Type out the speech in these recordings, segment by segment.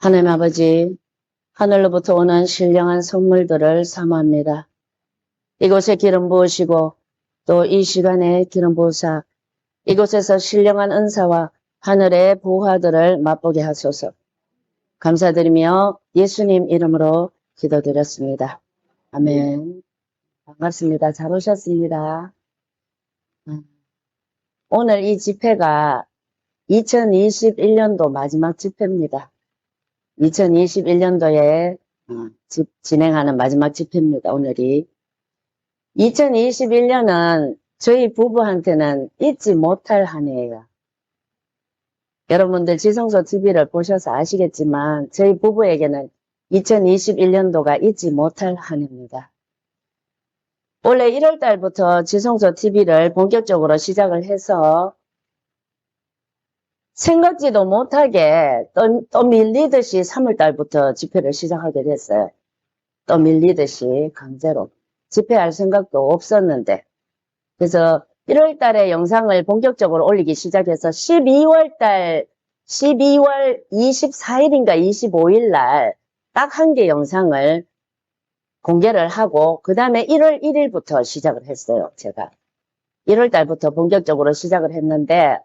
하나님 아버지, 하늘로부터 오는 신령한 선물들을 사모합니다. 이곳에 기름 부으시고 또 이 시간에 기름 부으사 이곳에서 신령한 은사와 하늘의 보화들을 맛보게 하소서. 감사드리며 예수님 이름으로 기도드렸습니다. 아멘. 반갑습니다. 잘 오셨습니다. 오늘 이 집회가 2021년도 마지막 집회입니다. 2021년도에 진행하는 마지막 집회입니다. 오늘이. 2021년은 저희 부부한테는 잊지 못할 한 해예요. 여러분들 지성소 TV를 보셔서 아시겠지만 저희 부부에게는 2021년도가 잊지 못할 한 해입니다. 원래 1월 달부터 지성소 TV를 본격적으로 시작을 해서 생각지도 못하게 또 밀리듯이 3월 달부터 집회를 시작하게 됐어요. 또 밀리듯이 강제로. 집회할 생각도 없었는데. 그래서 1월 달에 영상을 본격적으로 올리기 시작해서 12월 24일인가 25일 날 딱 한 개 영상을 공개를 하고 그 다음에 1월 1일부터 시작을 했어요. 제가. 1월 달부터 본격적으로 시작을 했는데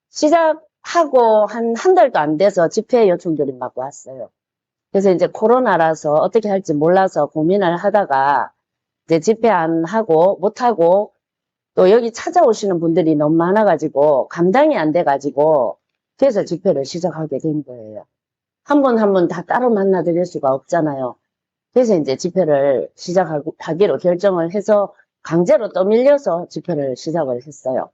시작하고 한 달도 안 돼서 집회 요청들이 막 왔어요. 그래서 이제 코로나라서 어떻게 할지 몰라서 고민을 하다가 이제 집회 안 하고 못하고 또 여기 찾아오시는 분들이 너무 많아가지고 감당이 안 돼가지고 그래서 집회를 시작하게 된 거예요. 한 분 한 분 다 따로 만나드릴 수가 없잖아요. 그래서 이제 집회를 시작하기로 결정을 해서 강제로 떠밀려서 집회를 시작을 했어요.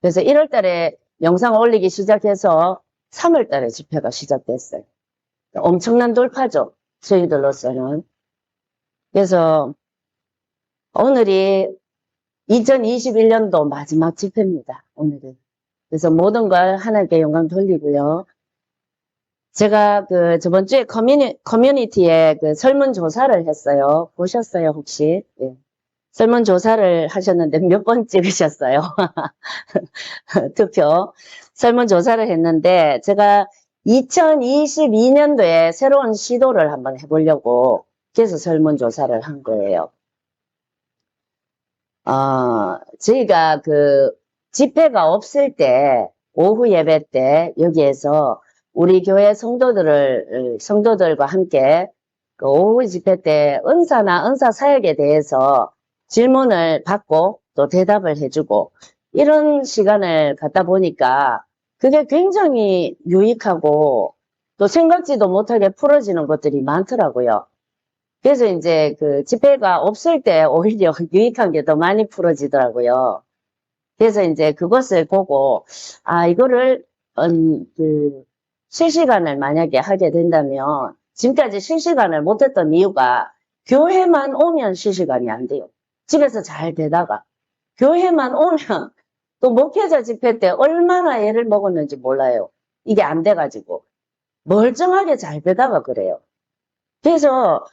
그래서 1월 달에 영상을 올리기 시작해서 3월 달에 집회가 시작됐어요. 엄청난 돌파죠. 저희들로서는. 그래서 오늘이 2021년도 마지막 집회입니다. 오늘은. 그래서 모든 걸 하나님께 영광 돌리고요. 제가 저번 주에 커뮤니티에 설문조사를 했어요. 보셨어요, 혹시? 예. 설문조사를 하셨는데 몇 번 찍으셨어요? 투표. 설문조사를 했는데 제가 2022년도에 새로운 시도를 한번 해보려고 그래서 설문조사를 한 거예요. 저희가 집회가 없을 때, 오후 예배 때, 여기에서 우리 교회 성도들과 함께 오후 집회 때 은사나 은사 사역에 대해서 질문을 받고 또 대답을 해주고 이런 시간을 갖다 보니까 그게 굉장히 유익하고 또 생각지도 못하게 풀어지는 것들이 많더라고요. 그래서 이제 집회가 없을 때 오히려 유익한 게 더 많이 풀어지더라고요. 그래서 이제 그것을 보고, 이거를, 실시간을 만약에 하게 된다면, 지금까지 실시간을 못했던 이유가, 교회만 오면 실시간이 안 돼요. 집에서 잘 되다가, 교회만 오면, 또 목회자 집회 때 얼마나 애를 먹었는지 몰라요. 이게 안 돼가지고. 멀쩡하게 잘 되다가 그래요. 그래서,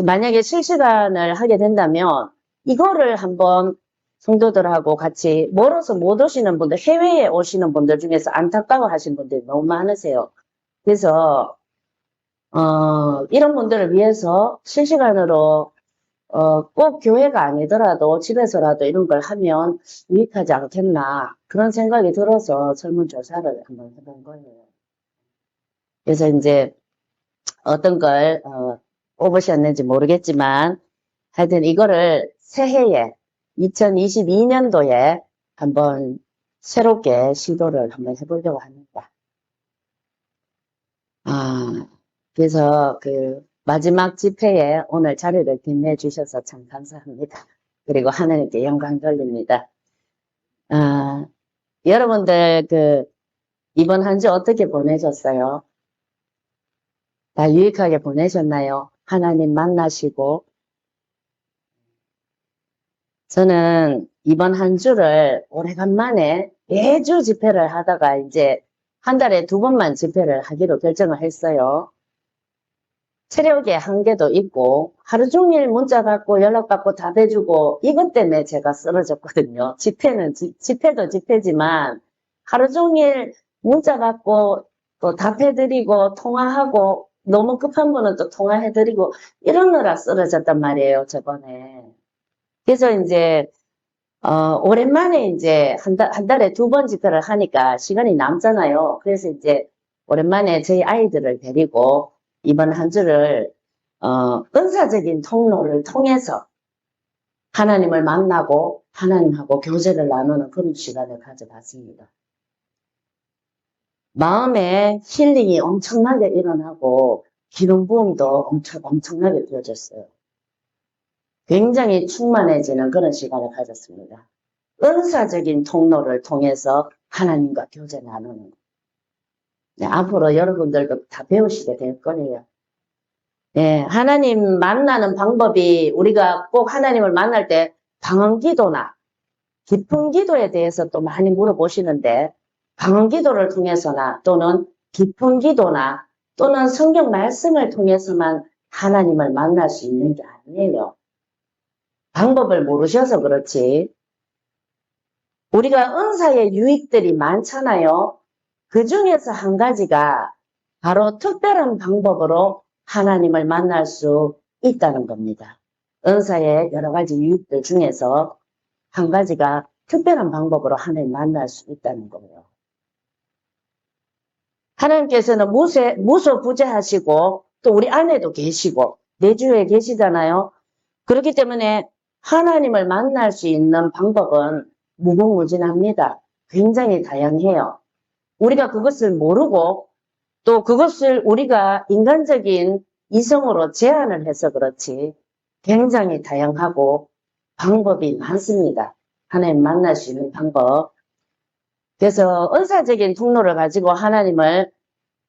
만약에 실시간을 하게 된다면, 이거를 한번 성도들하고 같이 멀어서 못 오시는 분들, 해외에 오시는 분들 중에서 안타까워 하시는 분들이 너무 많으세요. 그래서, 이런 분들을 위해서 실시간으로, 꼭 교회가 아니더라도 집에서라도 이런 걸 하면 유익하지 않겠나. 그런 생각이 들어서 설문조사를 한번 해본 거예요. 그래서 이제, 어떤 걸 뽑으셨는지 모르겠지만 하여튼 이거를 새해에 2022년도에 한번 새롭게 시도를 한번 해보려고 합니다. 그래서 마지막 집회에 오늘 자리를 빛내주셔서 참 감사합니다. 그리고 하나님께 영광 돌립니다. 여러분들 이번 한 주 어떻게 보내셨어요? 다 유익하게 보내셨나요? 하나님 만나시고. 저는 이번 한 주를 오래간만에 매주 집회를 하다가 이제 한 달에 2번만 집회를 하기로 결정을 했어요. 체력의 한계도 있고 하루 종일 문자 받고 연락 받고 답해주고 이것 때문에 제가 쓰러졌거든요. 집회도 집회지만 하루 종일 문자 받고 또 답해드리고 통화하고 너무 급한 분은 또 통화해드리고 이러느라 쓰러졌단 말이에요, 저번에. 그래서 이제 오랜만에 이제 한 달에 2번 집회를 하니까 시간이 남잖아요. 그래서 이제 오랜만에 저희 아이들을 데리고 이번 한 주를 은사적인 통로를 통해서 하나님을 만나고 하나님하고 교제를 나누는 그런 시간을 가져봤습니다. 마음에 힐링이 엄청나게 일어나고 기름 부음도 엄청나게 되어졌어요. 굉장히 충만해지는 그런 시간을 가졌습니다. 은사적인 통로를 통해서 하나님과 교제 나누는 것. 네, 앞으로 여러분들도 다 배우시게 될 거예요. 네, 하나님 만나는 방법이 우리가 꼭 하나님을 만날 때 방언기도나 깊은 기도에 대해서 또 많이 물어보시는데 방언기도를 통해서나 또는 깊은 기도나 또는 성경 말씀을 통해서만 하나님을 만날 수 있는 게 아니에요. 방법을 모르셔서 그렇지. 우리가 은사의 유익들이 많잖아요. 그 중에서 한 가지가 바로 특별한 방법으로 하나님을 만날 수 있다는 겁니다. 은사의 여러 가지 유익들 중에서 한 가지가 특별한 방법으로 하나님 만날 수 있다는 거예요. 하나님께서는 무소부재하시고 또 우리 안에도 계시고 내주에 계시잖아요. 그렇기 때문에 하나님을 만날 수 있는 방법은 무궁무진합니다. 굉장히 다양해요. 우리가 그것을 모르고 또 그것을 우리가 인간적인 이성으로 제한을 해서 그렇지 굉장히 다양하고 방법이 많습니다. 하나님 만날 수 있는 방법. 그래서 은사적인 통로를 가지고 하나님을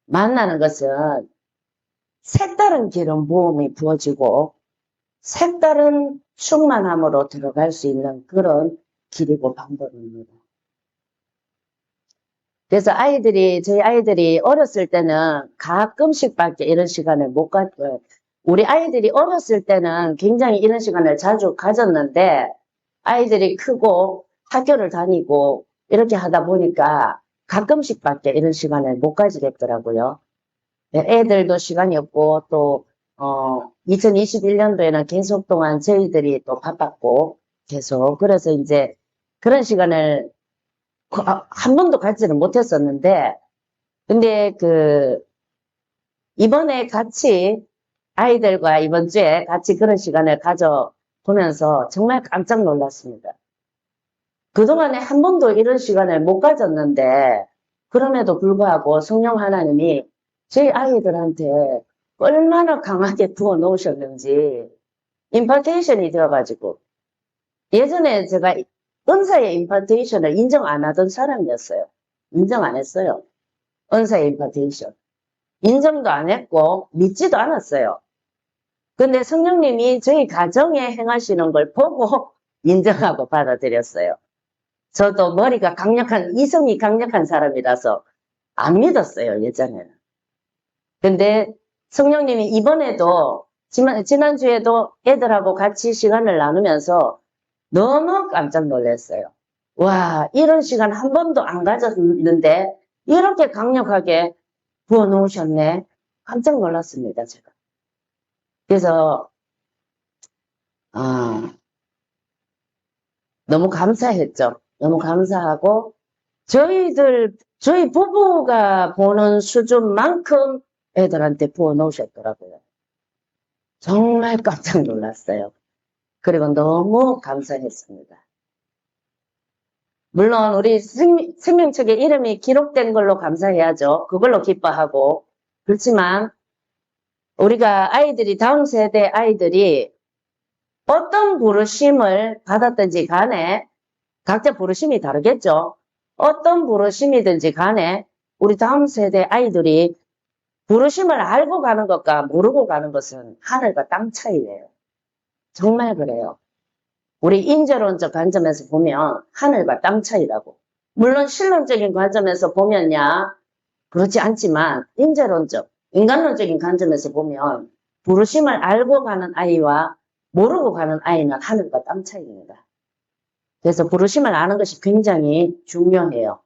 만나는 것은 색다른 기름 부음이 부어지고 색다른 충만함으로 들어갈 수 있는 그런 길이고 방법입니다. 그래서 저희 아이들이 어렸을 때는 가끔씩밖에 이런 시간을 못 갖고요. 우리 아이들이 어렸을 때는 굉장히 이런 시간을 자주 가졌는데 아이들이 크고 학교를 다니고 이렇게 하다 보니까 가끔씩밖에 이런 시간을 못 가지겠더라고요. 애들도 시간이 없고 또 2021년도에는 계속 동안 저희들이 또 바빴고 계속 그래서 이제 그런 시간을 한 번도 갖지는 못했었는데 근데 이번에 같이 아이들과 이번 주에 같이 그런 시간을 가져보면서 정말 깜짝 놀랐습니다. 그동안에 한 번도 이런 시간을 못 가졌는데 그럼에도 불구하고 성령 하나님이 저희 아이들한테 얼마나 강하게 부어 놓으셨는지 임파테이션이 되어가지고 예전에 제가 은사의 임파테이션을 인정 안 하던 사람이었어요. 인정 안 했어요. 은사의 임파테이션. 인정도 안 했고 믿지도 않았어요. 근데 성령님이 저희 가정에 행하시는 걸 보고 인정하고 받아들였어요. 저도 머리가 이성이 강력한 사람이라서 안 믿었어요, 예전에는. 근데 성령님이 이번에도, 지난주에도 애들하고 같이 시간을 나누면서 너무 깜짝 놀랐어요. 와, 이런 시간 한 번도 안 가졌는데 이렇게 강력하게 부어놓으셨네. 깜짝 놀랐습니다, 제가. 그래서, 너무 감사했죠. 너무 감사하고, 저희 부부가 보는 수준만큼 애들한테 부어놓으셨더라고요. 정말 깜짝 놀랐어요. 그리고 너무 감사했습니다. 물론 우리 생명책에 이름이 기록된 걸로 감사해야죠. 그걸로 기뻐하고. 그렇지만 우리가 다음 세대 아이들이 어떤 부르심을 받았든지 간에 각자 부르심이 다르겠죠. 어떤 부르심이든지 간에 우리 다음 세대 아이들이 부르심을 알고 가는 것과 모르고 가는 것은 하늘과 땅 차이예요. 정말 그래요. 우리 인재론적 관점에서 보면 하늘과 땅 차이라고. 물론 신론적인 관점에서 보면야 그렇지 않지만 인간론적인 관점에서 보면 부르심을 알고 가는 아이와 모르고 가는 아이는 하늘과 땅 차이입니다. 그래서 부르심을 아는 것이 굉장히 중요해요.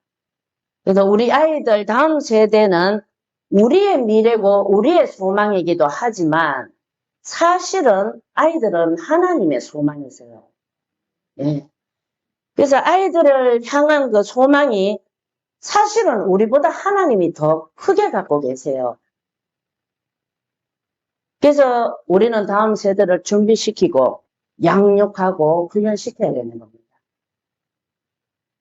그래서 우리 아이들 다음 세대는 우리의 미래고 우리의 소망이기도 하지만 사실은 아이들은 하나님의 소망이세요. 예. 그래서 아이들을 향한 그 소망이 사실은 우리보다 하나님이 더 크게 갖고 계세요. 그래서 우리는 다음 세대를 준비시키고 양육하고 훈련시켜야 되는 겁니다.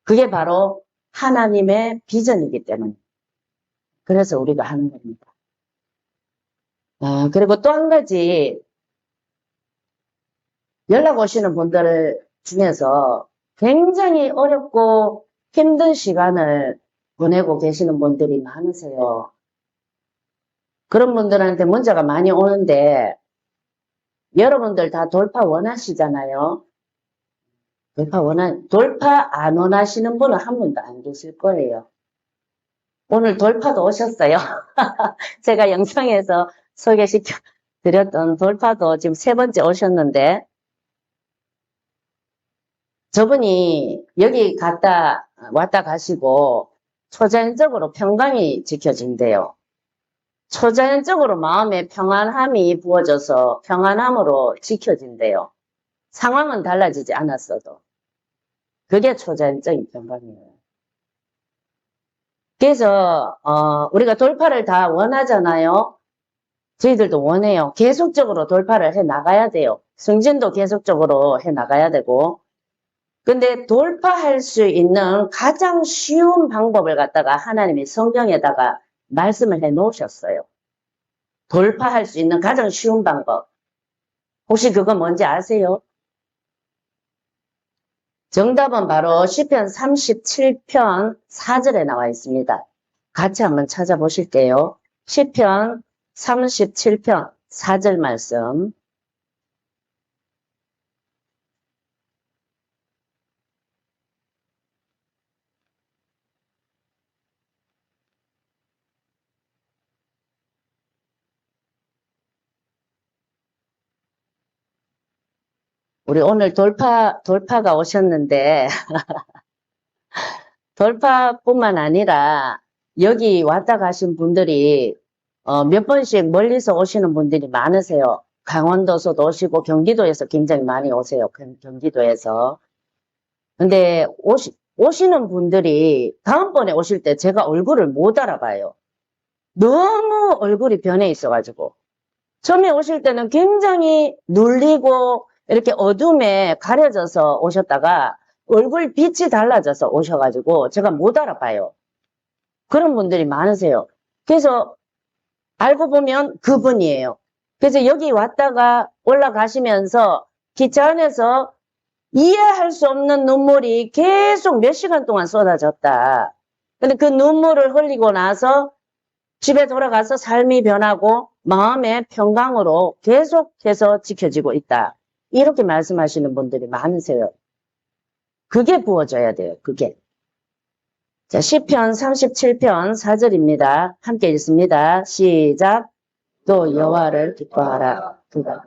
그게 바로 하나님의 비전이기 때문에. 그래서 우리가 하는 겁니다. 그리고 또 한 가지 연락 오시는 분들 중에서 굉장히 어렵고 힘든 시간을 보내고 계시는 분들이 많으세요. 그런 분들한테 문자가 많이 오는데 여러분들 다 돌파 원하시잖아요. 돌파 안 원하시는 분은 한 분도 안 계실 거예요. 오늘 돌파도 오셨어요. 제가 영상에서 소개시켜 드렸던 돌파도 지금 3번째 오셨는데 저분이 여기 왔다 가시고 초자연적으로 평강이 지켜진대요. 초자연적으로 마음에 평안함이 부어져서 평안함으로 지켜진대요. 상황은 달라지지 않았어도. 그게 초자연적인 평강이에요. 그래서 우리가 돌파를 다 원하잖아요. 저희들도 원해요. 계속적으로 돌파를 해 나가야 돼요. 승진도 계속적으로 해 나가야 되고. 근데 돌파할 수 있는 가장 쉬운 방법을 갖다가 하나님이 성경에다가 말씀을 해 놓으셨어요. 돌파할 수 있는 가장 쉬운 방법. 혹시 그거 뭔지 아세요? 정답은 바로 시편 37편 4절에 나와 있습니다. 같이 한번 찾아보실게요. 시편 37편 4절 말씀. 우리 오늘 돌파가 오셨는데, 돌파뿐만 아니라 여기 왔다 가신 분들이 몇 번씩 멀리서 오시는 분들이 많으세요. 강원도에서도 오시고 경기도에서 굉장히 많이 오세요. 경기도에서. 근데 오시는 분들이 다음번에 오실 때 제가 얼굴을 못 알아봐요. 너무 얼굴이 변해 있어가지고. 처음에 오실 때는 굉장히 눌리고 이렇게 어둠에 가려져서 오셨다가 얼굴 빛이 달라져서 오셔가지고 제가 못 알아봐요. 그런 분들이 많으세요. 그래서 알고 보면 그분이에요. 그래서 여기 왔다가 올라가시면서 기차 안에서 이해할 수 없는 눈물이 계속 몇 시간 동안 쏟아졌다. 근데 그 눈물을 흘리고 나서 집에 돌아가서 삶이 변하고 마음의 평강으로 계속해서 지켜지고 있다. 이렇게 말씀하시는 분들이 많으세요. 그게 부어져야 돼요. 그게. 자, 시편 37편 4절입니다. 함께 읽습니다. 시작. 또 여호와를 기뻐하라. 그가.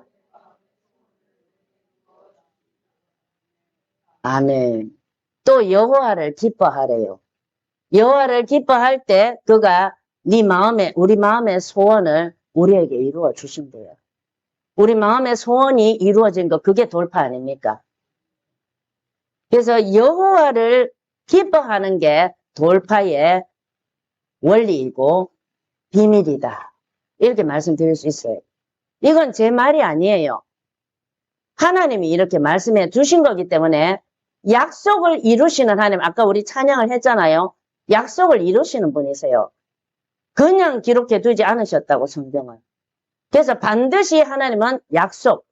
아멘. 또 여호와를 기뻐하래요. 여호와를 기뻐할 때 그가 우리 마음의 소원을 우리에게 이루어 주신대요. 우리 마음의 소원이 이루어진 거 그게 돌파 아닙니까? 그래서 여호와를 기뻐하는 게 돌파의 원리이고 비밀이다. 이렇게 말씀드릴 수 있어요. 이건 제 말이 아니에요. 하나님이 이렇게 말씀해 주신 거기 때문에 약속을 이루시는 하나님, 아까 우리 찬양을 했잖아요. 약속을 이루시는 분이세요. 그냥 기록해 두지 않으셨다고 성경은. 그래서 반드시 하나님은 약속,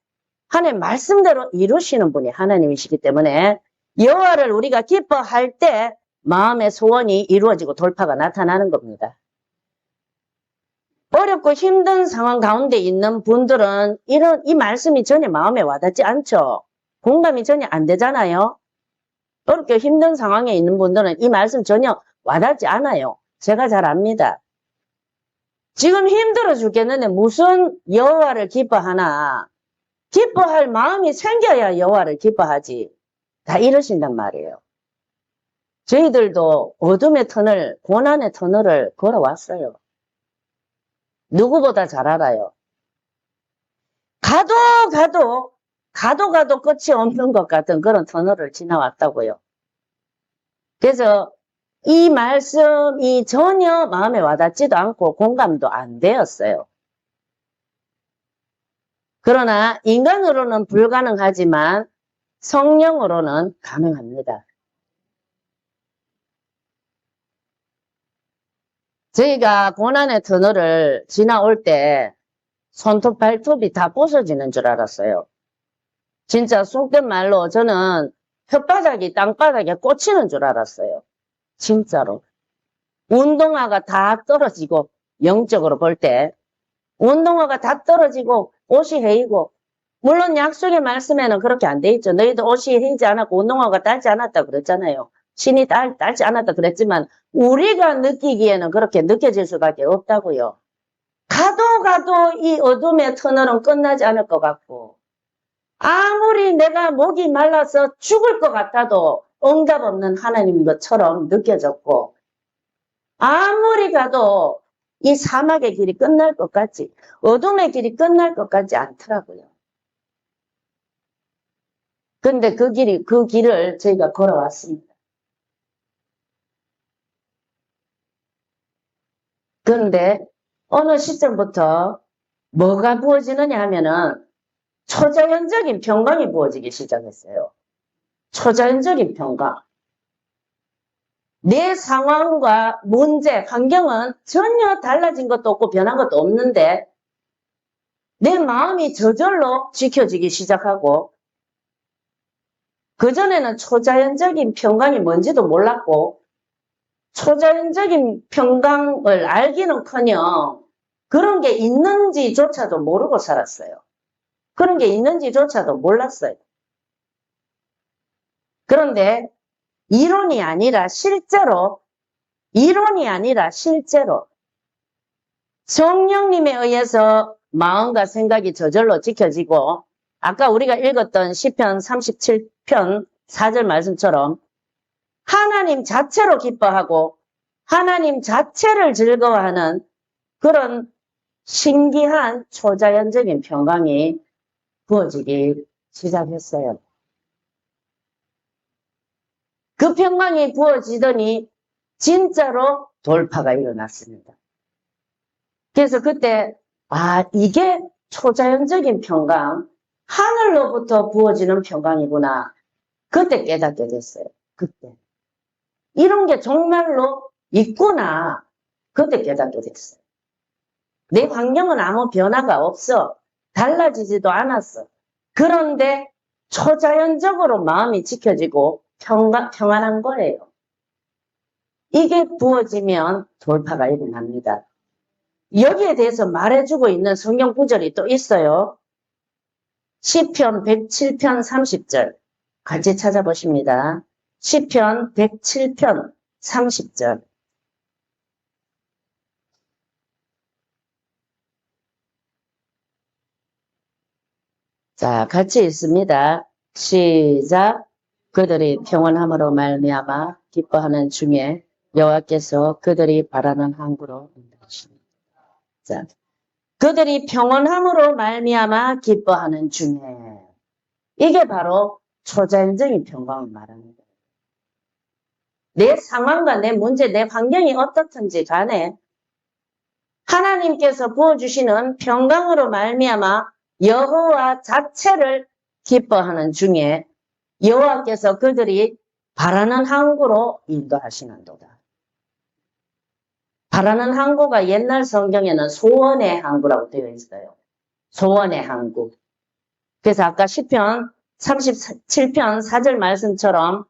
하나님 말씀대로 이루시는 분이 하나님이시기 때문에 여호와를 우리가 기뻐할 때 마음의 소원이 이루어지고 돌파가 나타나는 겁니다. 어렵고 힘든 상황 가운데 있는 분들은 이 말씀이 전혀 마음에 와닿지 않죠. 공감이 전혀 안 되잖아요. 어렵게 힘든 상황에 있는 분들은 이 말씀 전혀 와닿지 않아요. 제가 잘 압니다. 지금 힘들어 죽겠는데 무슨 여호와를 기뻐하나. 기뻐할 마음이 생겨야 여호와를 기뻐하지. 다 이러신단 말이에요. 저희들도 어둠의 터널, 고난의 터널을 걸어왔어요. 누구보다 잘 알아요. 가도 끝이 없는 것 같은 그런 터널을 지나왔다고요. 그래서 이 말씀이 전혀 마음에 와닿지도 않고 공감도 안 되었어요. 그러나 인간으로는 불가능하지만 성령으로는 가능합니다. 저희가 고난의 터널을 지나올 때 손톱 발톱이 다 부서지는 줄 알았어요. 진짜 속된 말로 저는 혓바닥이 땅바닥에 꽂히는 줄 알았어요. 진짜로. 운동화가 다 떨어지고 영적으로 볼 때 운동화가 다 떨어지고 옷이 헤이고 물론 약속의 말씀에는 그렇게 안 돼 있죠. 너희도 옷이 헤이지 않았고 운동화가 딸지 않았다 그랬잖아요. 신이 딸지 않았다 그랬지만 우리가 느끼기에는 그렇게 느껴질 수밖에 없다고요. 가도 이 어둠의 터널은 끝나지 않을 것 같고 아무리 내가 목이 말라서 죽을 것 같아도 응답 없는 하나님인 것처럼 느껴졌고 아무리 가도 이 사막의 길이 끝날 것 같지 어둠의 길이 끝날 것 같지 않더라고요. 근데 그 길을 저희가 걸어왔습니다. 그런데 어느 시점부터 뭐가 부어지느냐 하면은 초자연적인 평강이 부어지기 시작했어요. 초자연적인 평강. 내 상황과 문제, 환경은 전혀 달라진 것도 없고 변한 것도 없는데 내 마음이 저절로 지켜지기 시작하고 그전에는 초자연적인 평강이 뭔지도 몰랐고 초자연적인 평강을 알기는커녕 그런 게 있는지조차도 모르고 살았어요. 그런 게 있는지조차도 몰랐어요. 그런데 이론이 아니라 실제로 성령님에 의해서 마음과 생각이 저절로 지켜지고 아까 우리가 읽었던 시편 37편 4절 말씀처럼 하나님 자체로 기뻐하고 하나님 자체를 즐거워하는 그런 신기한 초자연적인 평강이 부어지기 시작했어요. 그 평강이 부어지더니 진짜로 돌파가 일어났습니다. 그래서 그때 이게 초자연적인 평강, 하늘로부터 부어지는 평강이구나. 그때 깨닫게 됐어요. 그때. 이런 게 정말로 있구나. 그때 깨닫게 됐어요. 내 환경은 아무 변화가 없어. 달라지지도 않았어. 그런데 초자연적으로 마음이 지켜지고 평안한 거예요. 이게 부어지면 돌파가 일어납니다. 여기에 대해서 말해주고 있는 성경 구절이 또 있어요. 시편 107편 30절 같이 찾아보십니다. 시편 107편 30절 자, 같이 읽습니다. 시작. 그들이 평안함으로 말미암아 기뻐하는 중에 여호와께서 그들이 바라는 항구로 인도하십니다. 자, 그들이 평안함으로 말미암아 기뻐하는 중에 이게 바로 초자연적인 평강을 말하는 거예요. 내 상황과 내 문제, 내 환경이 어떻든지 간에 하나님께서 부어주시는 평강으로 말미암아 여호와 자체를 기뻐하는 중에 여호와께서 그들이 바라는 항구로 인도하시는도다. 바라는 항구가 옛날 성경에는 소원의 항구라고 되어 있어요. 소원의 항구. 그래서 아까 시편 37편 4절 말씀처럼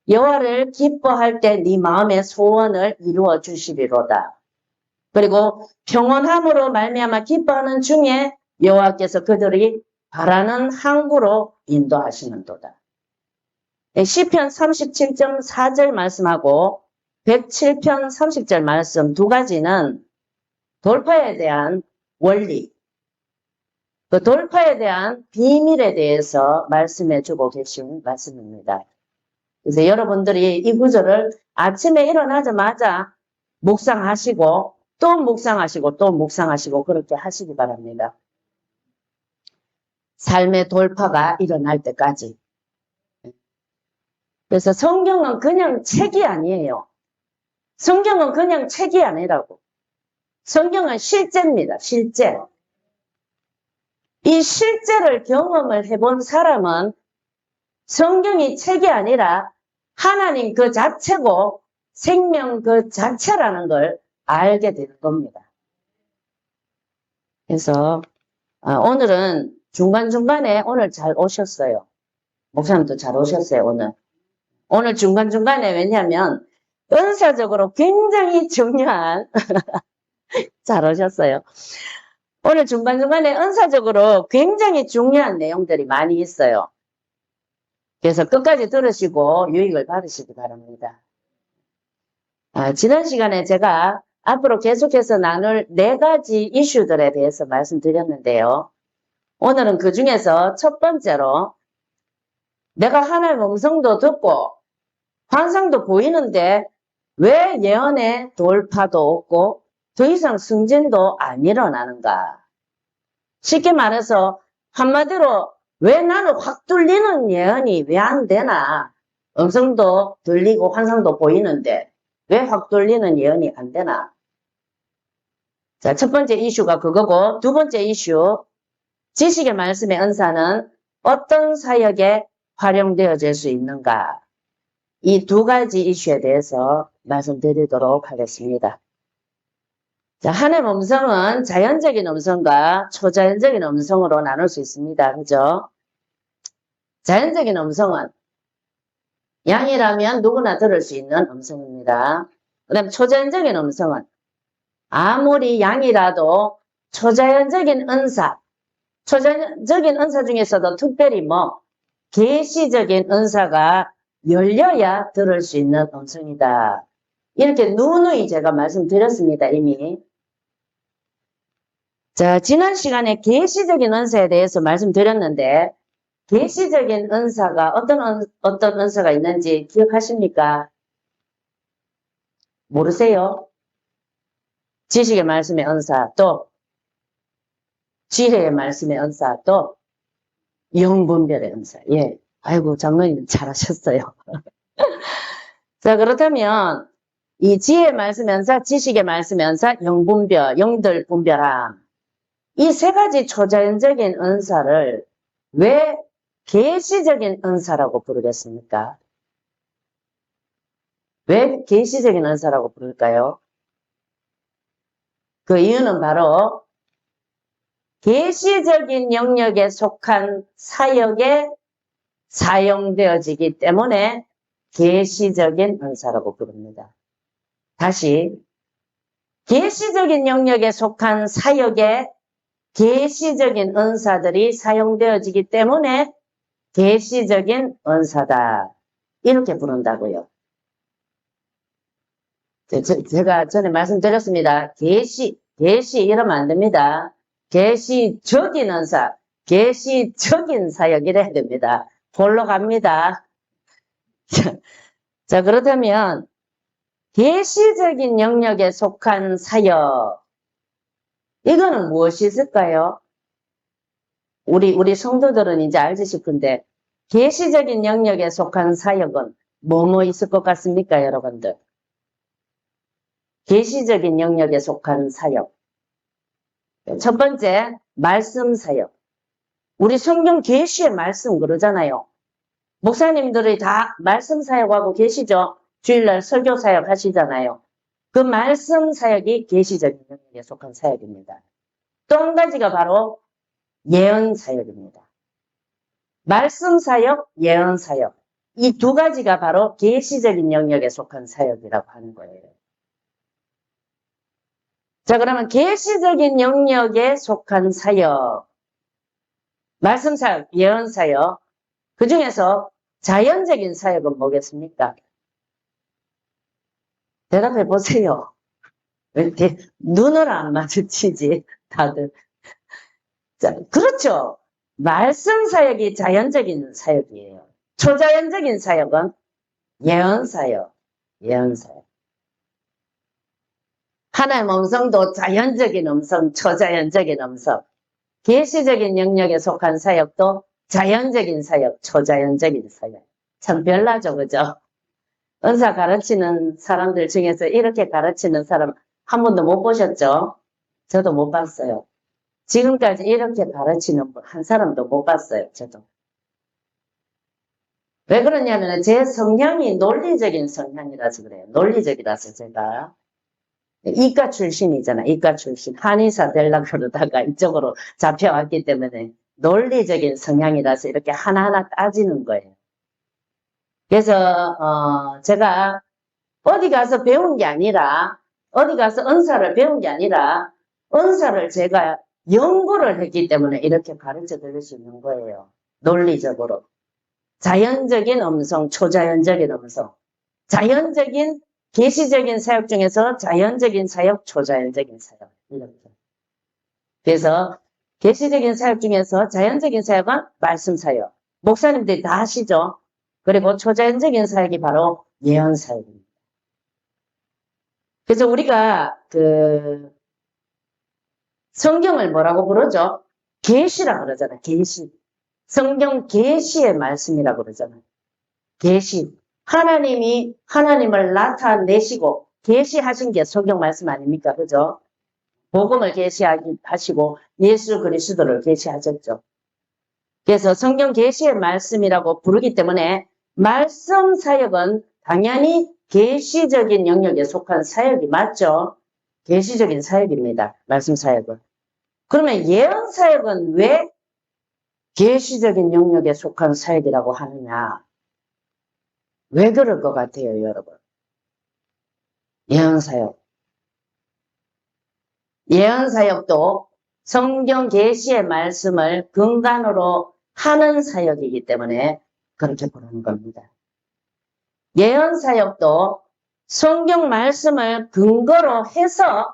여호와를 기뻐할 때 네 마음의 소원을 이루어 주시리로다. 그리고 평온함으로 말미암아 기뻐하는 중에 여호와께서 그들이 바라는 항구로 인도하시는도다. 시편 37.4절 말씀하고 107편 30절 말씀 두 가지는 돌파에 대한 원리, 그 돌파에 대한 비밀에 대해서 말씀해 주고 계신 말씀입니다. 그래서 여러분들이 이 구절을 아침에 일어나자마자 묵상하시고 또 묵상하시고 또 묵상하시고 그렇게 하시기 바랍니다. 삶의 돌파가 일어날 때까지. 그래서 성경은 그냥 책이 아니에요. 성경은 그냥 책이 아니라고. 성경은 실제입니다. 실제. 이 실제를 경험을 해본 사람은 성경이 책이 아니라 하나님 그 자체고 생명 그 자체라는 걸 알게 되는 겁니다. 그래서 오늘은 중간중간에 오늘 잘 오셨어요. 목사님도 잘 오셨어요, 오늘. 오늘 중간중간에 왜냐하면 은사적으로 굉장히 중요한 잘 오셨어요. 오늘 중간중간에 은사적으로 굉장히 중요한 내용들이 많이 있어요. 그래서 끝까지 들으시고 유익을 받으시기 바랍니다. 지난 시간에 제가 앞으로 계속해서 나눌 4가지 이슈들에 대해서 말씀드렸는데요. 오늘은 그 중에서 첫 번째로 내가 하나님의 음성도 듣고 환상도 보이는데 왜 예언의 돌파도 없고 더 이상 승진도 안 일어나는가? 쉽게 말해서 한마디로 왜 나는 확 뚫리는 예언이 왜 안 되나? 음성도 들리고 환상도 보이는데 왜 확 뚫리는 예언이 안 되나? 자, 첫 번째 이슈가 그거고 두 번째 이슈 지식의 말씀의 은사는 어떤 사역에 활용되어질 수 있는가? 이 2가지 이슈에 대해서 말씀드리도록 하겠습니다. 자, 하나님의 음성은 자연적인 음성과 초자연적인 음성으로 나눌 수 있습니다. 그죠? 자연적인 음성은 양이라면 누구나 들을 수 있는 음성입니다. 그 다음 초자연적인 음성은 아무리 양이라도 초자연적인 은사, 초자연적인 은사 중에서도 특별히 계시적인 은사가 열려야 들을 수 있는 음성이다. 이렇게 누누이 제가 말씀드렸습니다, 이미. 자, 지난 시간에 계시적인 은사에 대해서 말씀드렸는데 계시적인 은사가 어떤 은사가 있는지 기억하십니까? 모르세요? 지식의 말씀의 은사, 또 지혜의 말씀의 은사, 또 영분별의 은사. 예. 아이고, 장로님 잘하셨어요. 자, 그렇다면 이 지혜의 말씀의 은사, 지식의 말씀의 은사, 영분별, 영들 분별함. 이 3가지 초자연적인 은사를 왜 계시적인 은사라고 부르겠습니까? 왜 계시적인 은사라고 부를까요? 그 이유는 바로 계시적인 영역에 속한 사역에 사용되어지기 때문에 계시적인 은사라고 부릅니다. 다시 계시적인 영역에 속한 사역에 계시적인 은사들이 사용되어지기 때문에 계시적인 은사다. 이렇게 부른다고요. 제가 전에 말씀드렸습니다. 계시 이러면 안 됩니다. 계시적인 은사, 계시적인 사역 이래야 됩니다. 볼로 갑니다. 자, 그렇다면 계시적인 영역에 속한 사역, 이거는 무엇이 있을까요? 우리 성도들은 이제 알지 싶은데 계시적인 영역에 속한 사역은 뭐 있을 것 같습니까, 여러분들? 계시적인 영역에 속한 사역. 첫 번째, 말씀 사역. 우리 성경 계시의 말씀 그러잖아요. 목사님들이 다 말씀 사역하고 계시죠? 주일날 설교 사역 하시잖아요. 그 말씀 사역이 계시적인 영역에 속한 사역입니다. 또 한 가지가 바로 예언 사역입니다. 말씀 사역, 예언 사역. 이 2가지가 바로 계시적인 영역에 속한 사역이라고 하는 거예요. 자, 그러면 계시적인 영역에 속한 사역, 말씀 사역, 예언 사역, 그 중에서 자연적인 사역은 뭐겠습니까? 대답해 보세요. 왜 이렇게 눈을 안 마주치지, 다들. 자, 그렇죠. 말씀 사역이 자연적인 사역이에요. 초자연적인 사역은 예언 사역, 예언 사역. 하나님 음성도 자연적인 음성, 초자연적인 음성. 계시적인 영역에 속한 사역도 자연적인 사역, 초자연적인 사역. 참 별나죠, 그죠? 은사 가르치는 사람들 중에서 이렇게 가르치는 사람 한 번도 못 보셨죠? 저도 못 봤어요. 지금까지 이렇게 가르치는 분 한 사람도 못 봤어요, 저도. 왜 그러냐면 제 성향이 논리적인 성향이라서 그래요. 논리적이라서 제가. 이과 출신이잖아, 이과 출신. 한의사 되려고 그러다가 이쪽으로 잡혀왔기 때문에 논리적인 성향이라서 이렇게 하나하나 따지는 거예요. 그래서, 제가 어디 가서 배운 게 아니라, 어디 가서 은사를 배운 게 아니라, 은사를 제가 연구를 했기 때문에 이렇게 가르쳐 드릴 수 있는 거예요. 논리적으로. 자연적인 음성, 초자연적인 음성. 자연적인, 계시적인 사역 중에서 자연적인 사역, 초자연적인 사역. 이렇게. 그래서 계시적인 사역 중에서 자연적인 사역은 말씀 사역. 목사님들이 다 아시죠? 그리고 초자연적인 사역이 바로 예언 사역입니다. 그래서 우리가 성경을 뭐라고 부르죠? 계시라 그러잖아요. 계시. 성경 계시의 말씀이라고 그러잖아요. 계시. 하나님이 하나님을 나타내시고 계시하신 게 성경 말씀 아닙니까? 그죠? 복음을 계시하시고 예수 그리스도를 계시하셨죠. 그래서 성경 계시의 말씀이라고 부르기 때문에 말씀 사역은 당연히 계시적인 영역에 속한 사역이 맞죠. 계시적인 사역입니다. 말씀 사역은. 그러면 예언 사역은 왜 계시적인 영역에 속한 사역이라고 하느냐? 왜 그럴 것 같아요, 여러분? 예언 사역. 예언 사역도 성경 계시의 말씀을 근간으로 하는 사역이기 때문에 그렇게 부르는 겁니다. 예언 사역도 성경 말씀을 근거로 해서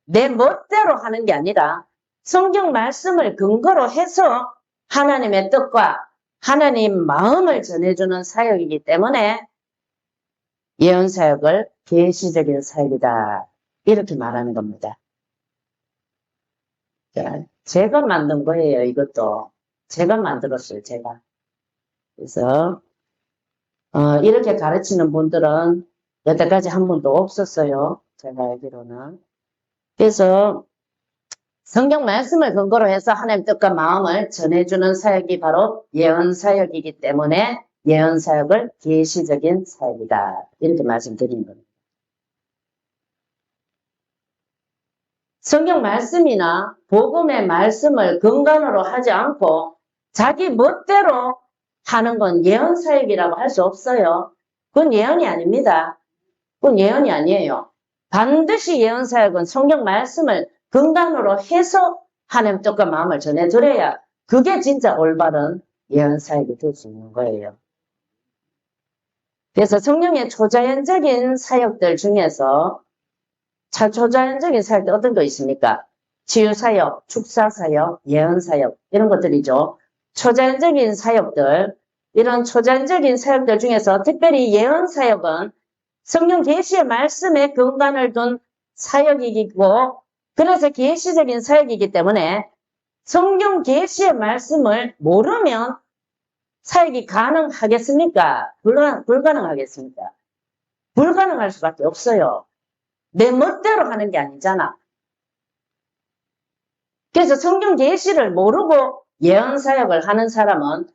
내 멋대로 하는 게 아니라 성경 말씀을 근거로 해서 하나님의 뜻과 하나님 마음을 전해주는 사역이기 때문에 예언 사역을 계시적인 사역이다. 이렇게 말하는 겁니다. 제가 만든 거예요, 이것도. 제가 만들었어요, 제가. 그래서, 이렇게 가르치는 분들은 여태까지 한 번도 없었어요. 제가 알기로는. 그래서, 성경 말씀을 근거로 해서 하나님 뜻과 마음을 전해주는 사역이 바로 예언 사역이기 때문에 예언 사역을 계시적인 사역이다. 이렇게 말씀드리는 겁니다. 성경 말씀이나 복음의 말씀을 근간으로 하지 않고 자기 멋대로 하는 건 예언 사역이라고 할 수 없어요. 그건 예언이 아닙니다. 그건 예언이 아니에요. 반드시 예언 사역은 성경 말씀을 근간으로 해서 하나님 뜻과 마음을 전해드려야 그게 진짜 올바른 예언 사역이 될 수 있는 거예요. 그래서 성령의 초자연적인 사역들 중에서 초자연적인 사역들 어떤 거 있습니까? 치유사역, 축사사역, 예언사역 이런 것들이죠. 초자연적인 사역들, 이런 초자연적인 사역들 중에서 특별히 예언사역은 성경 계시의 말씀에 근간을 둔 사역이고 그래서 계시적인 사역이기 때문에 성경 계시의 말씀을 모르면 사역이 가능하겠습니까? 불가능하겠습니까? 불가능할 수밖에 없어요. 내 멋대로 하는 게 아니잖아. 그래서 성경 계시를 모르고 예언 사역을 하는 사람은